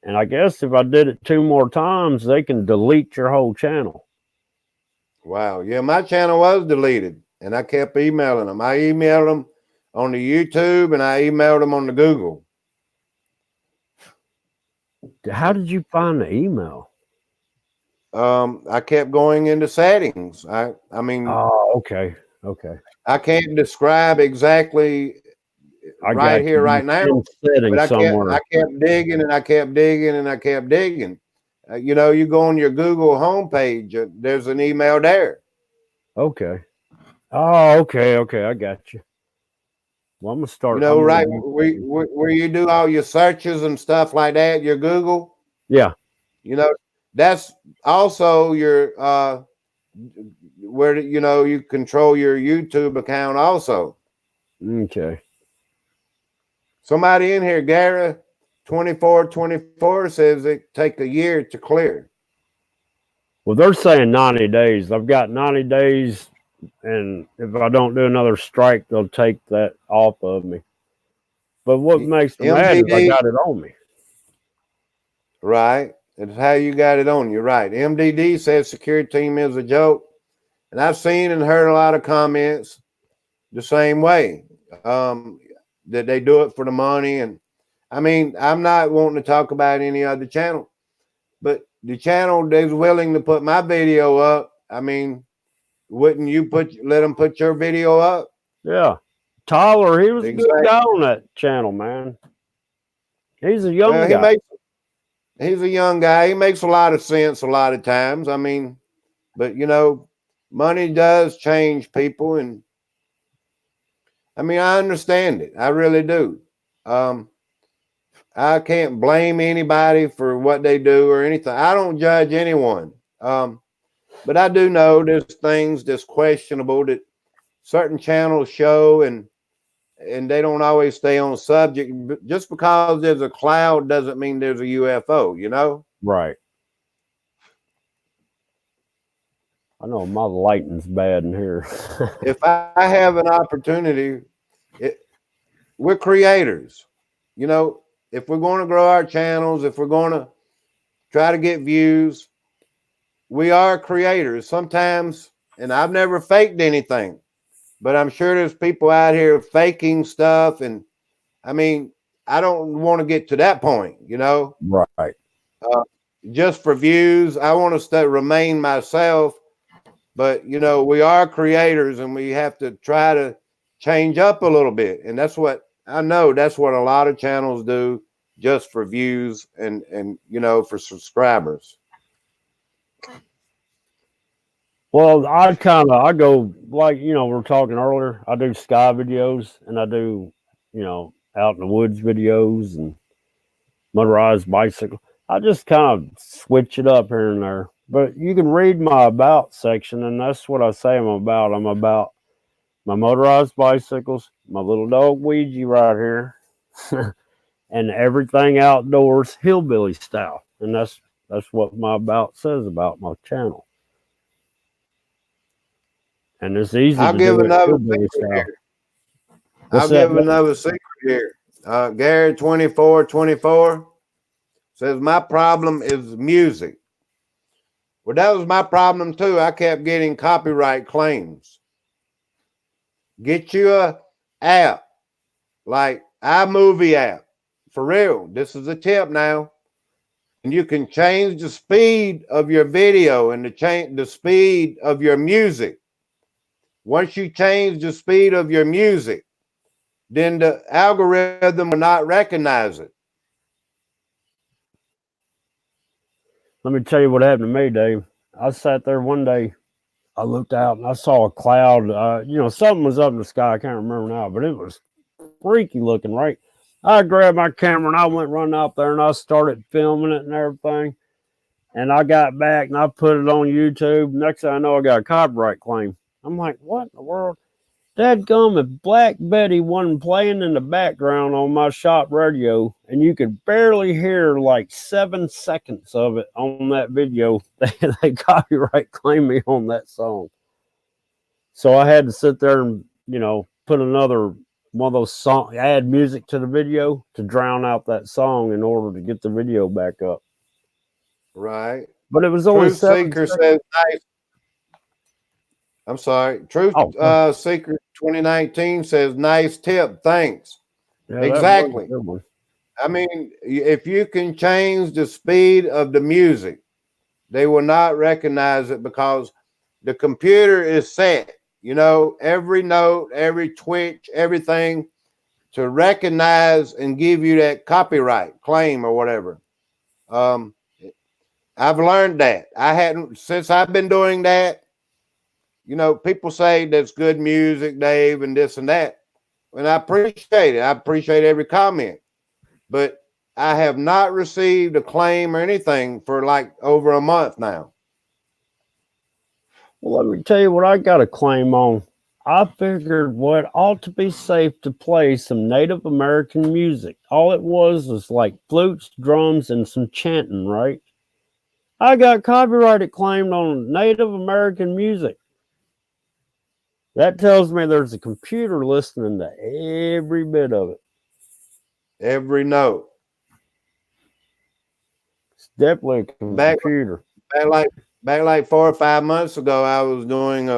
And I guess if I did it 2 more times, they can delete your whole channel. wow. Yeah, my channel was deleted, and I kept emailing them. I emailed them on the YouTube, and I emailed them on the Google. How did you find the email? I kept going into settings. I mean, Oh, okay. I can't describe exactly I right got here, you. right now, In but settings somewhere. I kept digging and I kept digging and I kept digging. You go on your Google homepage, there's an email there. Okay. Oh, okay. I got you. Well, I'm gonna start. I'm gonna Right do. where you do all your searches and stuff like that, your Google. Yeah. That's also your where you control your YouTube account also. Okay. Somebody in here, Gary 2424 says it take a year to clear. Well, they're saying 90 days. I've got 90 days, and if I don't do another strike, they'll take that off of me. But what makes me mad is I MDD, got it on me. right? It's how you got it on you, right? MDD says security team is a joke. And I've seen and heard a lot of comments the same way, that they do it for the money. And I mean, I'm not wanting to talk about any other channel, but the channel that's willing to put my video up, I mean, wouldn't you let them put your video up? Yeah. Tyler, he was a good Exactly. guy on that channel, man. He's a young Well, guy. he's a young guy. He makes a lot of sense a lot of times. I mean, but money does change people, and I mean, I understand it. I really do. I can't blame anybody for what they do or anything. I don't judge anyone. But I do know there's things that's questionable that certain channels show, and they don't always stay on subject. Just because there's a cloud doesn't mean there's a UFO, Right. I know my lighting's bad in here. If I have an opportunity, we're creators. If we're going to grow our channels, if we're going to try to get views, we are creators sometimes. And I've never faked anything, but I'm sure there's people out here faking stuff. And I mean, I don't want to get to that point, Right. just for views. I want to remain myself, but we are creators, and we have to try to change up a little bit. And that's what I know. That's what a lot of channels do, just for views and for subscribers. Well, I go like, we were talking earlier. I do sky videos, and I do, out in the woods videos and motorized bicycle. I just kind of switch it up here and there. But you can read my about section, and that's what I say I'm about. I'm about my motorized bicycles, my little dog Ouija right here, and everything outdoors hillbilly style. And that's what my about says about my channel. And it's easy I'll to give do it another hillbilly secret style. here. What's I'll that? give another secret here. Gary 2424 says my problem is music. Well, that was my problem too. I kept getting copyright claims. Get you a app like iMovie app. For real. This is a tip now. And you can change the speed of your video and the speed of your music. Once you change the speed of your music, then the algorithm will not recognize it. Let me tell you what happened to me, Dave. I sat there one day. I looked out and I saw a cloud. Something was up in the sky. I can't remember now, but it was freaky looking, right? I grabbed my camera and I went running out there and I started filming it and everything. And I got back and I put it on YouTube. Next thing I know, I got a copyright claim. I'm like, what in the world? Dadgum, if Black Betty wasn't playing in the background on my shop radio, and you could barely hear like 7 seconds of it on that video, they copyright claimed me on that song. So I had to sit there and, put another one of those songs, add music to the video to drown out that song in order to get the video back up. Right. But it was only Truth 7 Seeker seconds. says nice. I'm sorry. Truth Seeker 2019 says nice tip. Thanks. Yeah, exactly. That was a good one. I mean, if you can change the speed of the music, they will not recognize it because the computer is set, every note, every twitch, everything to recognize and give you that copyright claim or whatever. I've learned that. Since I've been doing that. People say that's good music, Dave, and this and that. And I appreciate it. I appreciate every comment. But I have not received a claim or anything for like over a month now. Well, let me tell you what I got a claim on. I figured what ought to be safe to play some Native American music. All it was like flutes, drums, and some chanting, right? I got copyrighted claimed on Native American music. That tells me there's a computer listening to every bit of it. Every note. It's definitely a Back, computer. back like 4 or 5 months ago, I was doing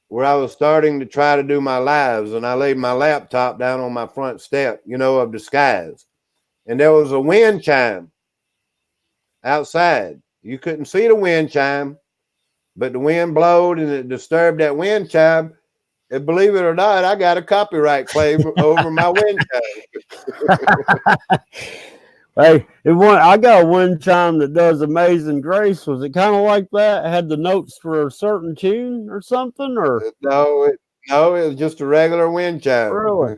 where I was starting to try to do my lives, and I laid my laptop down on my front step, of the skies, and there was a wind chime outside. You couldn't see the wind chime, but the wind blowed and it disturbed that wind chime. And believe it or not, I got a copyright claim over my wind chime. Hey, I got a wind chime that does Amazing Grace. Was it kind of like that? It had the notes for a certain tune or something? Or No, it was just a regular wind chime. really?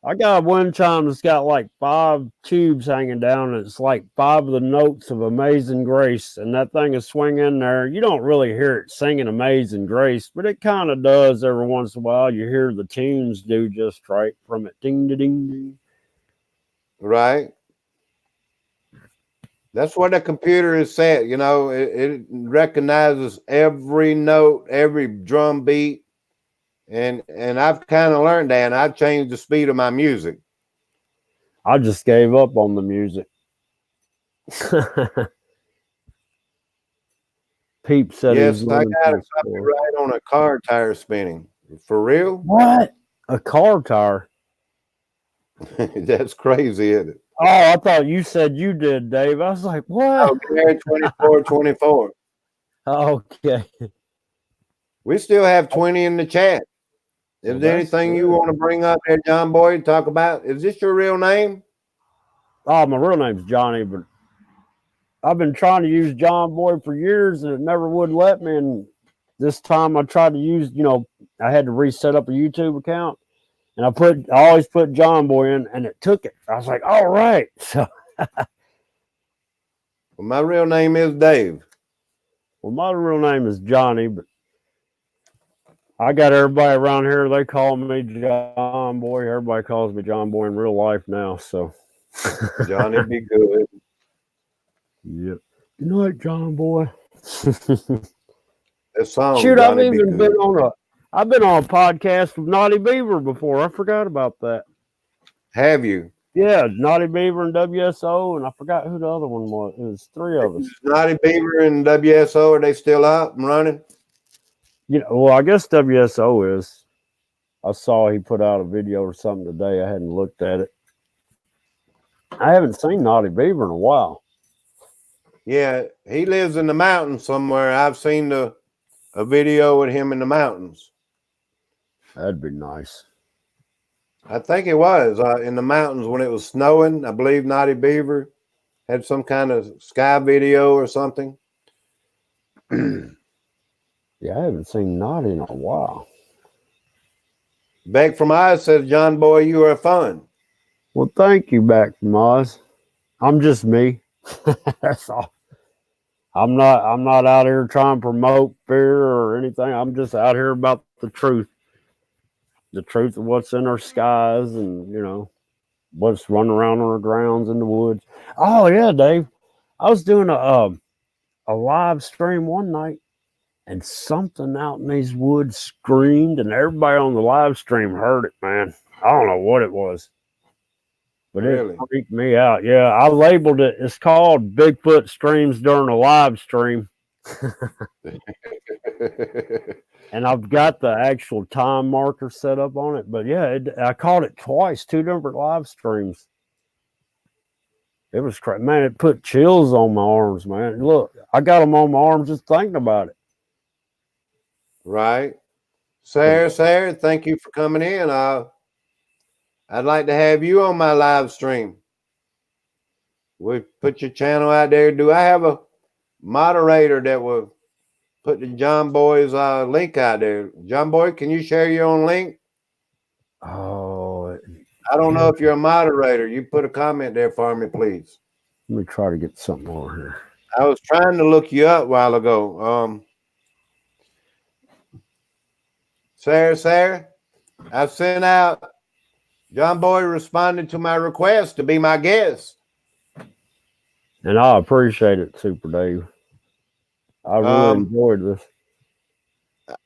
I got a wind chime that's got like 5 tubes hanging down, and it's like 5 of the notes of Amazing Grace, and that thing is swinging there. You don't really hear it singing Amazing Grace, but it kind of does every once in a while. You hear the tunes do just right from it. Ding, ding, ding, ding. Right. That's what a computer is set. It recognizes every note, every drum beat. And I've kind of learned that, and I've changed the speed of my music. I just gave up on the music. Peep said Yes, he's I looking got for a a score. copyright on a car tire spinning. For real? What? A car tire? That's crazy, isn't it? Oh, I thought you said you did, Dave. I was like, what? Oh, Gary 2424. Okay. We still have 20 in the chat. Is Well, there that's anything you good. want to bring up there, John Boy, talk about? Is this your real name? Oh, my real name's Johnny, but I've been trying to use John Boy for years and it never would let me. And this time I tried to use, I had to reset up a YouTube account and I always put John Boy in and it took it. I was like, all right. So, Well, my real name is Dave. well, my real name is Johnny, but I got everybody around here. They call me John Boy. Everybody calls me John Boy in real life now. So, Johnny be good. yep. Good night, John Boy. That song, Shoot, Johnny be good. I've been on a podcast with Naughty Beaver before. I forgot about that. Have you? Yeah, Naughty Beaver and WSO, and I forgot who the other one was. It was 3 of us. Naughty Beaver and WSO, are they still up and running? Well, I guess WSO is. I saw he put out a video or something today. I hadn't looked at it. I haven't seen Naughty Beaver in a while. Yeah, he lives in the mountains somewhere. I've seen a video with him in the mountains. That'd be nice. I think it was in the mountains when it was snowing. I believe Naughty Beaver had some kind of sky video or something. Yeah, I haven't seen Naughty in a while. Beck from Oz says, John Boy, you are fun. Well, thank you, back from Oz. I'm just me. That's all. I'm not out here trying to promote fear or anything. I'm just out here about the truth. The truth of what's in our skies and, what's running around on our grounds in the woods. Oh yeah, Dave. I was doing a live stream one night and something out in these woods screamed and everybody on the live stream heard it, man. I don't know what it was. But Really? It freaked me out. Yeah, I labeled it. It's called Bigfoot Streams During a Live Stream. And I've got the actual time marker set up on it. But yeah, I caught it twice, 2 different live streams. It was crazy. Man, it put chills on my arms, man. Look, I got them on my arms just thinking about it. Right. Sarah, thank you for coming in. I'd like to have you on my live stream. We'll put your channel out there. Do I have a moderator that will put the John Boy's link out there? John Boy, can you share your own link? Oh, I don't know if you're a moderator. You put a comment there for me, please. let me try to get something over here. I was trying to look you up a while ago. Sarah, I sent out. John Boy responded to my request to be my guest. And I appreciate it, Super Dave. I really Um, enjoyed this.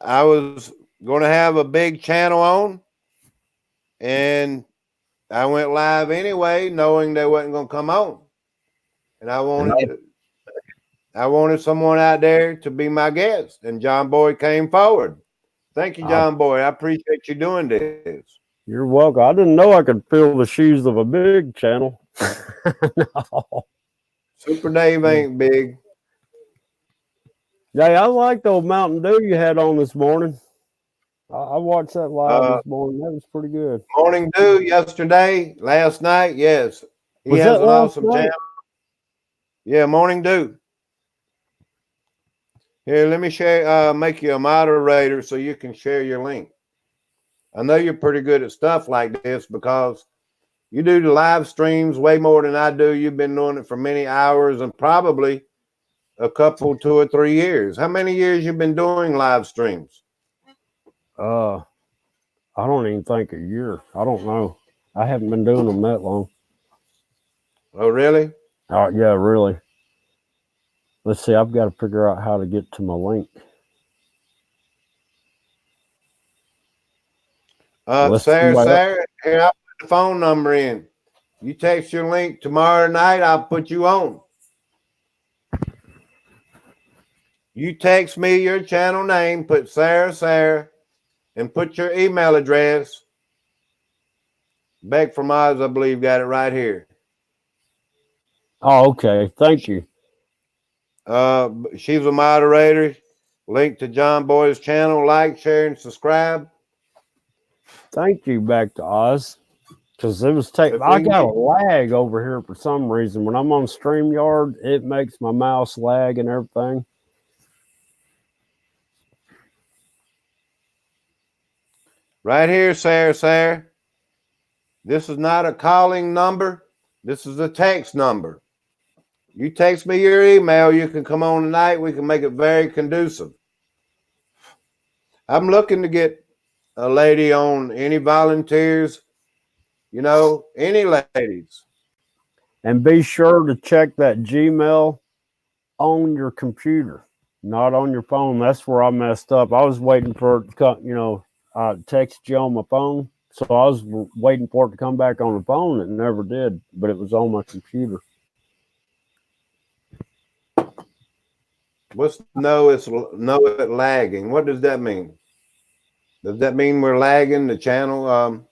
I was going to have a big channel on, and I went live anyway, knowing they wasn't going to come on. And I wanted someone out there to be my guest, and John Boy came forward. Thank you, John Boy. I appreciate you doing this. You're welcome. I didn't know I could fill the shoes of a big channel. No. Super Dave ain't big. Yeah, I like the old Mountain Dew you had on this morning. I watched that live this morning. That was pretty good. Morning Dew yesterday, last night. Yes, he Was has that an last awesome night? channel. Yeah, Morning Dew. Here, let me share. Make you a moderator so you can share your link. I know you're pretty good at stuff like this because you do the live streams way more than I do. You've been doing it for many hours and probably a couple, 2 or 3 years. How many years you been doing live streams? I don't even think a year. I don't know. I haven't been doing them that long. Oh, really? Yeah, really. Let's see. I've got to figure out how to get to my link. Sarah, here, I'll put the phone number in. You text your link tomorrow night, I'll put you on. You text me your channel name, put Sarah, and put your email address. Beck from Oz, I believe, got it right here. Oh, okay. Thank you. She's a moderator. Link to John Boy's channel. Like, share, and subscribe. Thank you, back to Oz. Because it was I got a lag over here for some reason. When I'm on StreamYard, it makes my mouse lag and everything. Right here, Sarah. This is not a calling number. This is a text number. You text me your email, you can come on tonight. We can make it very conducive. I'm looking to get a lady on. Any volunteers? You know, any ladies. And be sure to check that Gmail on your computer, not on your phone. That's where I messed up. I was waiting for it to come, I text you on my phone. So I was waiting for it to come back on the phone. It never did, but it was on my computer. What's no it lagging? What does that mean? Does that mean we're lagging the channel?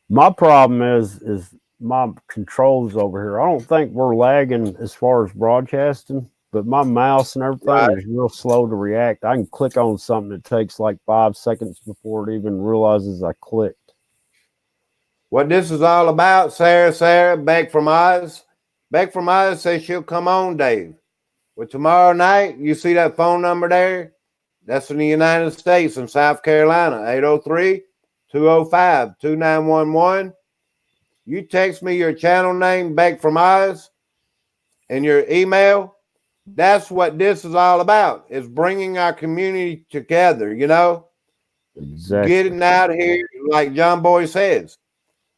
My problem is my controls over here. I don't think we're lagging as far as broadcasting, but my mouse and everything is real slow to react. I can click on something that takes like 5 seconds before it even realizes I clicked. What this is all about, Sarah, Beck from Oz. Beck from Oz says she'll come on, Dave. Well, tomorrow night, you see that phone number there? That's in the United States, in South Carolina, 803-205-2911. You text me your channel name, Beck from Oz, and your email. That's what this is all about, is bringing our community together, Exactly. Getting out here, like John Boy says.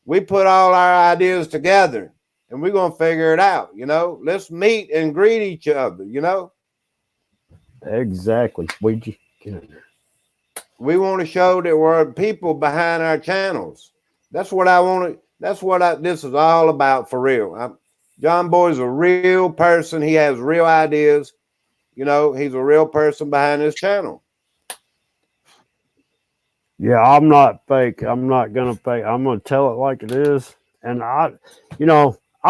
We put all our ideas together, and we're going to figure it out, Let's meet and greet each other, Exactly. We want to show that we're people behind our channels. That's what I want to. This is all about for real. John Boy's a real person. He has real ideas. He's a real person behind his channel. Yeah, I'm not fake. I'm not gonna fake. I'm gonna tell it like it is. And I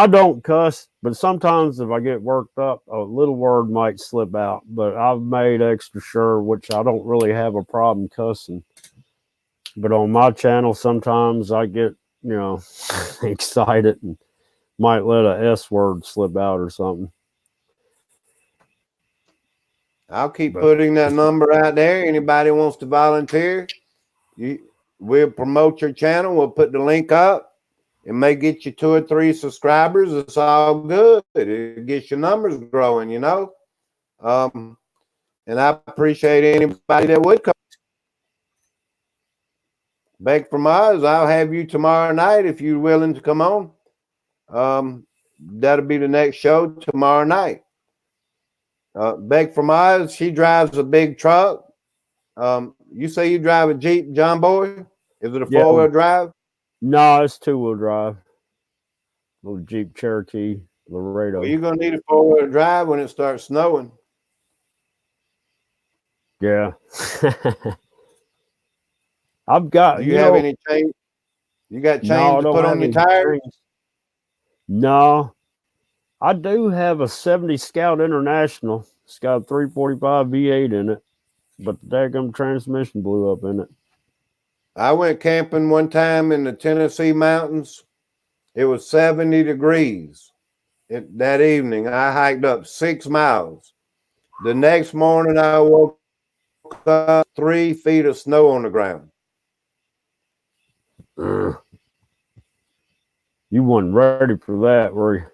don't cuss, but sometimes if I get worked up, a little word might slip out. But I've made extra sure, which I don't really have a problem cussing. But on my channel, sometimes I get, excited and might let a S word slip out or something. I'll keep putting that number out there. Anybody wants to volunteer, we'll promote your channel. We'll put the link up. It may get you 2 or 3 subscribers. It's all good. It gets your numbers growing, you know. And I appreciate anybody that would come. Back from Oz, I'll have you tomorrow night if you're willing to come on. That'll be the next show tomorrow night. Beck from Oz, she drives a big truck. You say you drive a Jeep, John Boy? Is it a 4-wheel drive? No, it's 2-wheel drive. Little Jeep Cherokee Laredo. Well, you're gonna need a 4-wheel drive when it starts snowing. Yeah. I've got. Do you have any chains? You got chains to put on your tires? No. I do have a 70 Scout International. It's got a 345 V8 in it, but the daggum transmission blew up in it. I went camping one time in the Tennessee mountains. It was 70 degrees that evening. I hiked up 6 miles. The next morning, I woke up 3 feet of snow on the ground. You weren't ready for that, were you?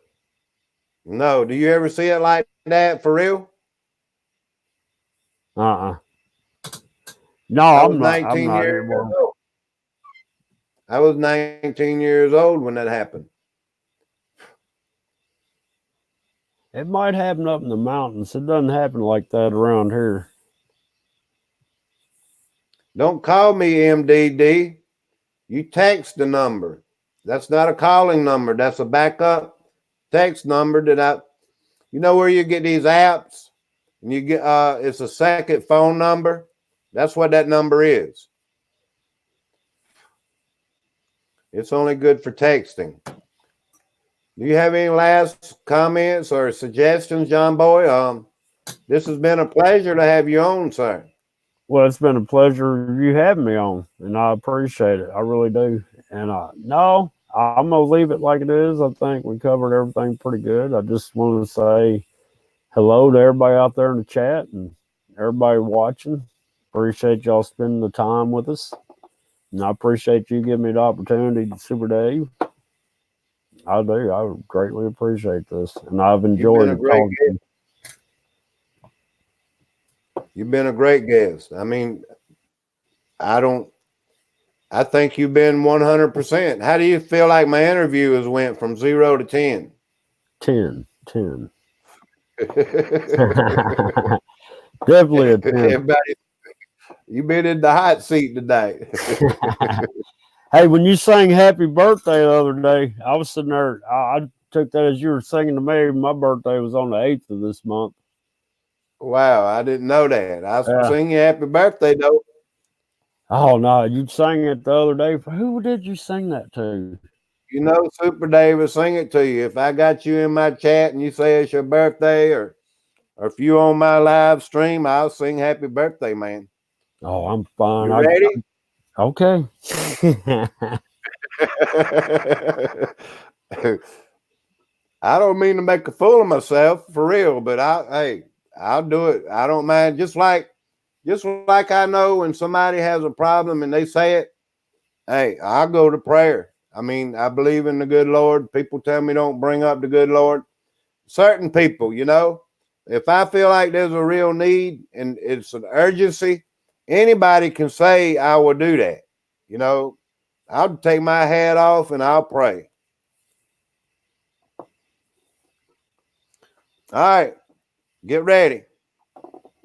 No. Do you ever see it like that for real? No, I'm not anymore. Old. I was 19 years old when that happened. It might happen up in the mountains. It doesn't happen like that around here. Don't call me MDD. You text the number. That's not a calling number. That's a backup text number you know where you get these apps and you get it's a second phone number. That's what that number is. It's only good for texting. Do you have any last comments or suggestions, John Boy? This has been a pleasure to have you on, sir. Well, it's been a pleasure you having me on, and I appreciate it. I really do. And no, I'm gonna leave it like it is. I think we covered everything pretty good. I just want to say hello to everybody out there in the chat and everybody watching. Appreciate y'all spending the time with us, and I appreciate you giving me the opportunity to Super Dave. I do. I greatly appreciate this, and I've enjoyed it. You've been a great guest. I mean, I think you've been 100%. How do you feel like my interview has went from 0 to 10? 10. Definitely a 10. Everybody, you've been in the hot seat today. Hey, when you sang happy birthday the other day, I was sitting there. I took that as you were singing to me. My birthday was on the 8th of this month. Wow, I didn't know that. I was singing you happy birthday, though. Oh, no, you sang it the other day. Who did you sing that to? You know, Super Dave will sing it to you. If I got you in my chat and you say it's your birthday or if you on my live stream, I'll sing happy birthday, man. Oh, I'm fine. You ready? Okay. I don't mean to make a fool of myself for real, but I'll do it. I don't mind. Just like I know when somebody has a problem and they say it, hey, I'll go to prayer. I mean, I believe in the good Lord. People tell me don't bring up the good Lord. Certain people, you know, if I feel like there's a real need and it's an urgency, anybody can say I will do that. You know, I'll take my hat off and I'll pray. All right, get ready.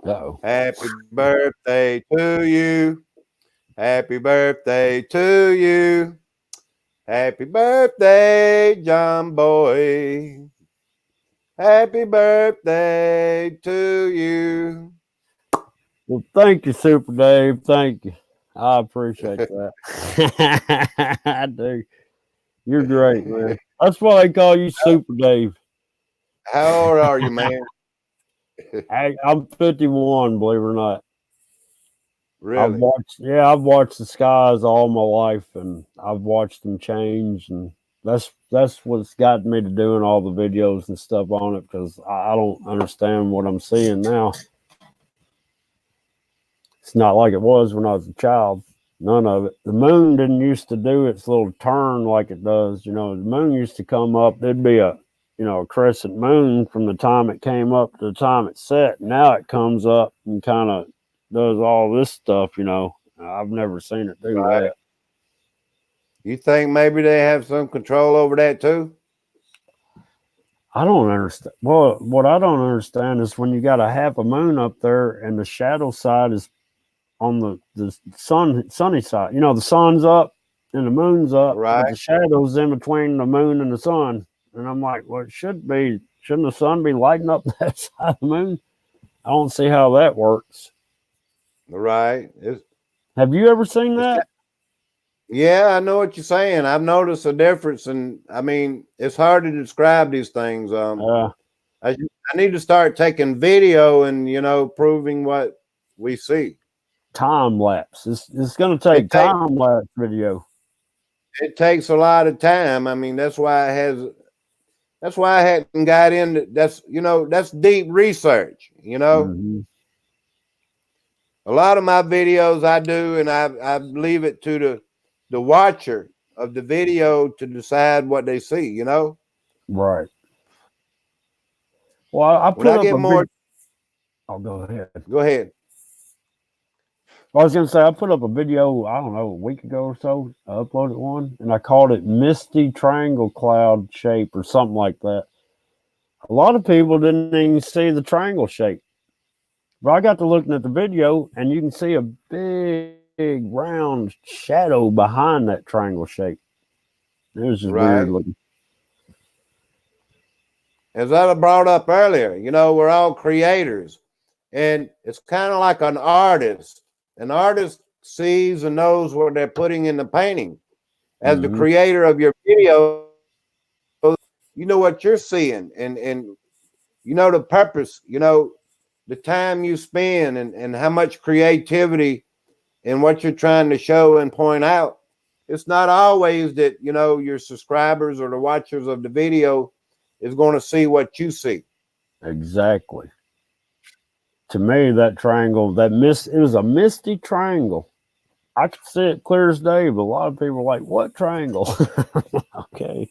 Uh-oh. Happy birthday to you. Happy birthday to you. Happy birthday, John Boy. Happy birthday to you. Well, thank you, Super Dave. Thank you. I appreciate that. I do. You're great, man. That's why they call you Super Dave. How old are you, man? I'm 51, believe it or not. Really? I've watched the skies all my life, and I've watched them change, and that's what's gotten me to doing all the videos and stuff on it, because I don't understand what I'm seeing now. It's not like it was when I was a child. None of it. The moon didn't used to do its little turn like it does. The moon used to come up. There'd be a crescent moon from the time it came up to the time it set. Now it comes up and kind of does all this stuff. I've never seen it do Right. that. You think maybe they have some control over that too? I don't understand. Well, what I don't understand is when you got a half a moon up there and the shadow side is on the sunny side. The sun's up and the moon's up, but Right. the shadow's in between the moon and the sun. And I'm like, well, shouldn't the sun be lighting up that side of the moon? I don't see how that works. Right. Have you ever seen It's that? Yeah, I know what you're saying. I've noticed a difference, and I mean, it's hard to describe these things. Uh, I need to start taking video and proving what we see. Time lapse. It's going to It take takes time lapse video. it takes a lot of time. I mean, that's why I hadn't got into that's deep research. Hmm. A lot of my videos I do, and I leave it to the watcher of the video to decide what they see. Right. Well, I When put I up get a more, video. Oh, go ahead. go ahead. I was going to say, I put up a video, I don't know, a week ago or so. I uploaded one and I called it Misty Triangle Cloud Shape or something like that. A lot of people didn't even see the triangle shape. But I got to looking at the video and you can see a big round shadow behind that triangle shape. It was just weird Right. looking. As I brought up earlier, we're all creators, and it's kind of like an artist. An artist sees and knows what they're putting in the painting. As the Hmm. creator of your video, you know what you're seeing, and the purpose, the time you spend, and how much creativity and what you're trying to show and point out. It's not always that your subscribers or the watchers of the video is going to see what you see. Exactly. To me, that triangle, it was a misty triangle. I could see it clear as day, but a lot of people are like, what triangle? Okay.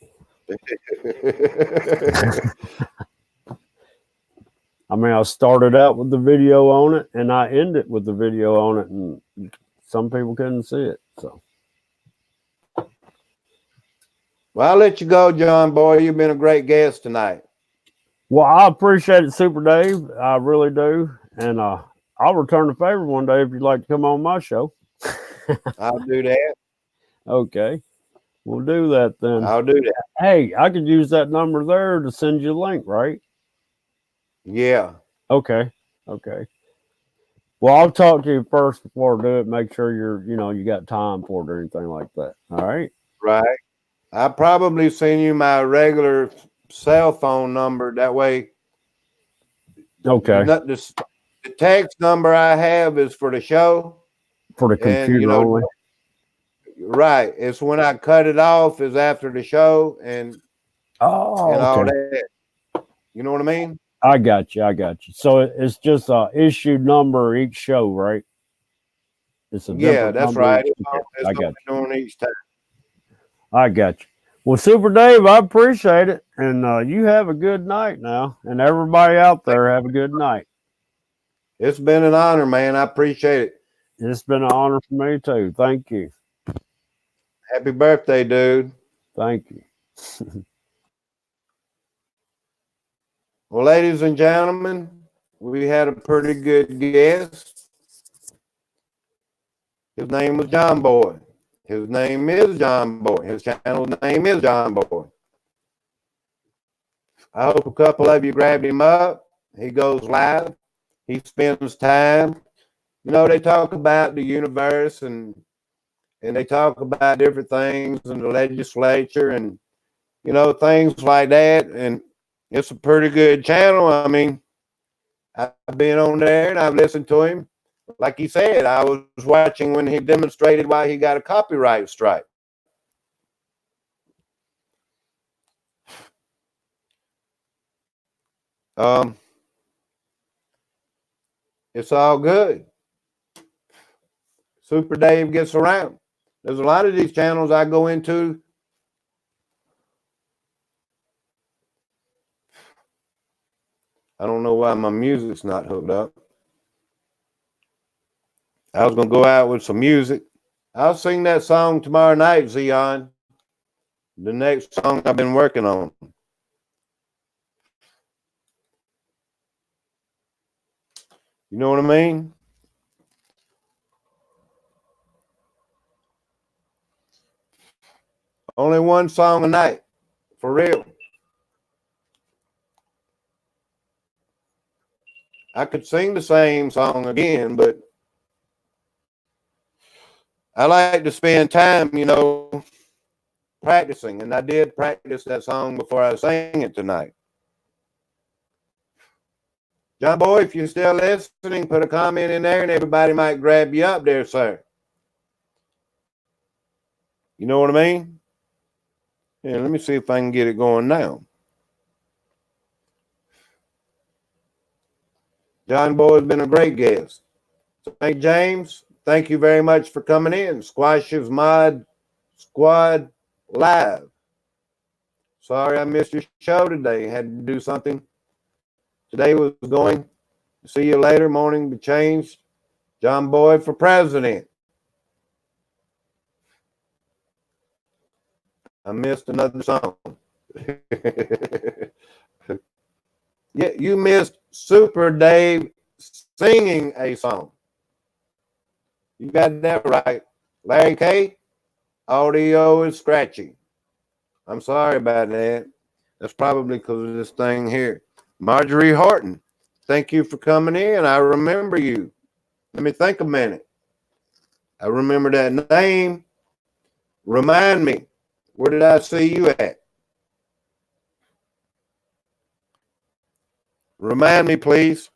I mean, I started out with the video on it and I end it with the video on it, and some people couldn't see it. So, Well, I'll let you go, John Boy. You've been a great guest tonight. well, I appreciate it, Super Dave. I really do. And I'll return the favor one day if you'd like to come on my show. I'll do that. Okay. We'll do that then. I'll do that. Hey, I could use that number there to send you a link, right? Yeah. Okay. Okay. Well, I'll talk to you first before I do it. Make sure you got time for it or anything like that. All right. Right. I probably send you my regular cell phone number. That way, Okay. the text number I have is for the show, For the and computer only. right. It's when I cut it off is after the show, and Oh, all okay. that. You know what I mean? I got you. I got you. So it's just a issued number each show, right? It's a Yeah, different that's number right. each. Okay, It's I only got doing each time. you. I got you. Well, Super Dave, I appreciate it, and you have a good night now, and everybody out there have a good night. It's been an honor, man. I appreciate it. It's been an honor for me too. Thank you. Happy birthday, dude. Thank you. Well, ladies and gentlemen, we had a pretty good guest. His name was John Boy. His name is John Boy. His channel's name is John Boy. I hope a couple of you grabbed him up. He goes live. He spends time. They talk about the universe and they talk about different things in the legislature and things like that. And it's a pretty good channel. I mean, I've been on there and I've listened to him. Like he said, I was watching when he demonstrated why he got a copyright strike. Um, it's all good. Super Dave Gets Around. There's a lot of these channels I go into. I don't know why my music's not hooked up. I was going to go out with some music. I'll sing that song tomorrow night, Zion. The next song I've been working on. You know what I mean? Only one song a night. For real. I could sing the same song again, but I like to spend time, practicing. And I did practice that song before I sang it tonight. John Boy, if you're still listening, put a comment in there and everybody might grab you up there, sir. You know what I mean? Yeah, let me see if I can get it going now. John Boy has been a great guest. St. James, thank you very much for coming in. Squash's Mod Squad Live. Sorry I missed your show today. Had to do something. Today was going. See you later. Morning to change. John Boy for president. I missed another song. Yeah, you missed Super Dave singing a song. You got that right. Larry K, audio is scratchy. I'm sorry about that. That's probably because of this thing here. Marjorie Horton, thank you for coming in. I remember you. Let me think a minute. I remember that name. Remind me, where did I see you at? Remind me, please.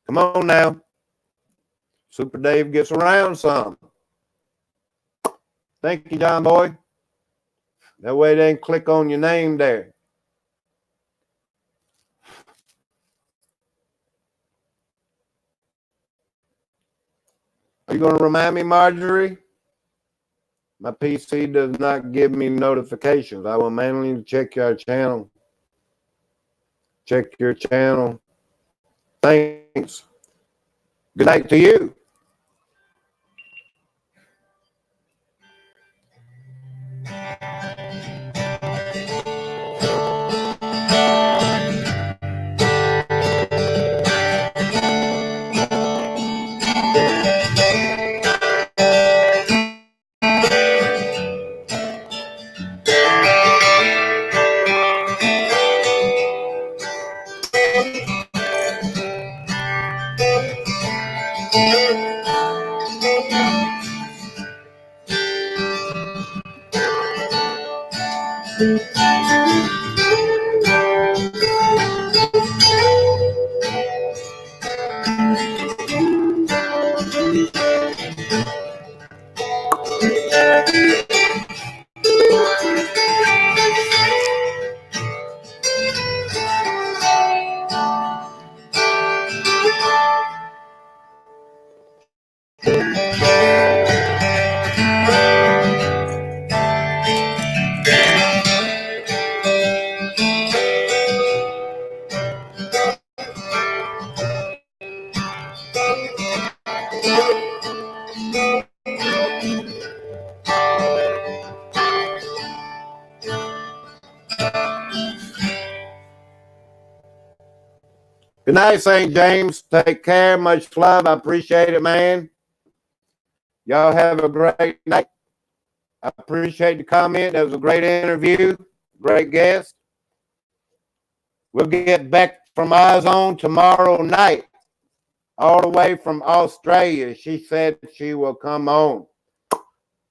Come on now. Super Dave Gets Around some. Thank you, John Boy. That way they can click on your name there. Are you going to remind me, Marjorie? My PC does not give me notifications. I will manually check your channel. Check your channel. Thanks. Good night to you. Good night, St. James. Take care. Much love. I appreciate it, man. Y'all have a great night. I appreciate the comment. That was a great interview. Great guest. We'll get back from Oz on tomorrow night, all the way from Australia. She said she will come on.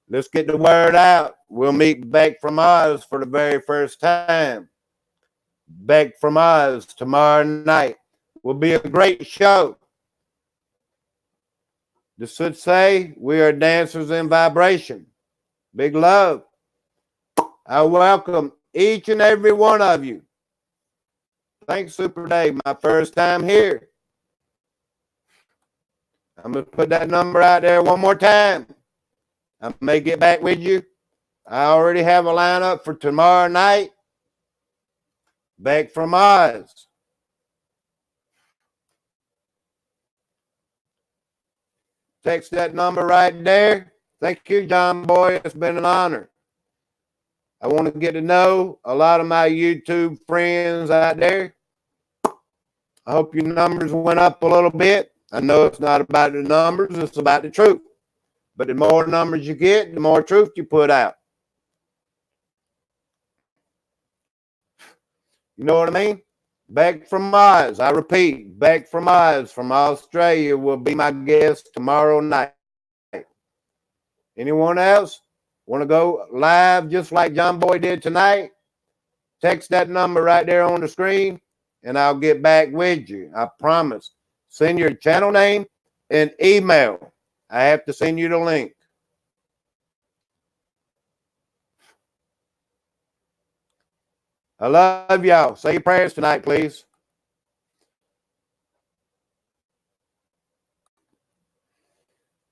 Let's get the word out. We'll meet back from Oz for the very first time. Back from Oz tomorrow night. Will be a great show. The should say we are dancers in vibration. Big love. I welcome each and every one of you. Thanks, Super Dave. My first time here. I'm going to put that number out there one more time. I may get back with you. I already have a lineup for tomorrow night. Back from Oz. Text that number right there. Thank you, John Boy. It's been an honor. I want to get to know a lot of my YouTube friends out there. I hope your numbers went up a little bit. I know it's not about the numbers, it's about the truth. But the more numbers you get, the more truth you put out. You know what I mean? Back from Oz. I repeat, Back from Oz from Australia will be my guest tomorrow night. Anyone else want to go live just like John Boy did tonight? Text that number right there on the screen, and I'll get back with you. I promise. Send your channel name and email. I have to send you the link. I love y'all. Say your prayers tonight, please.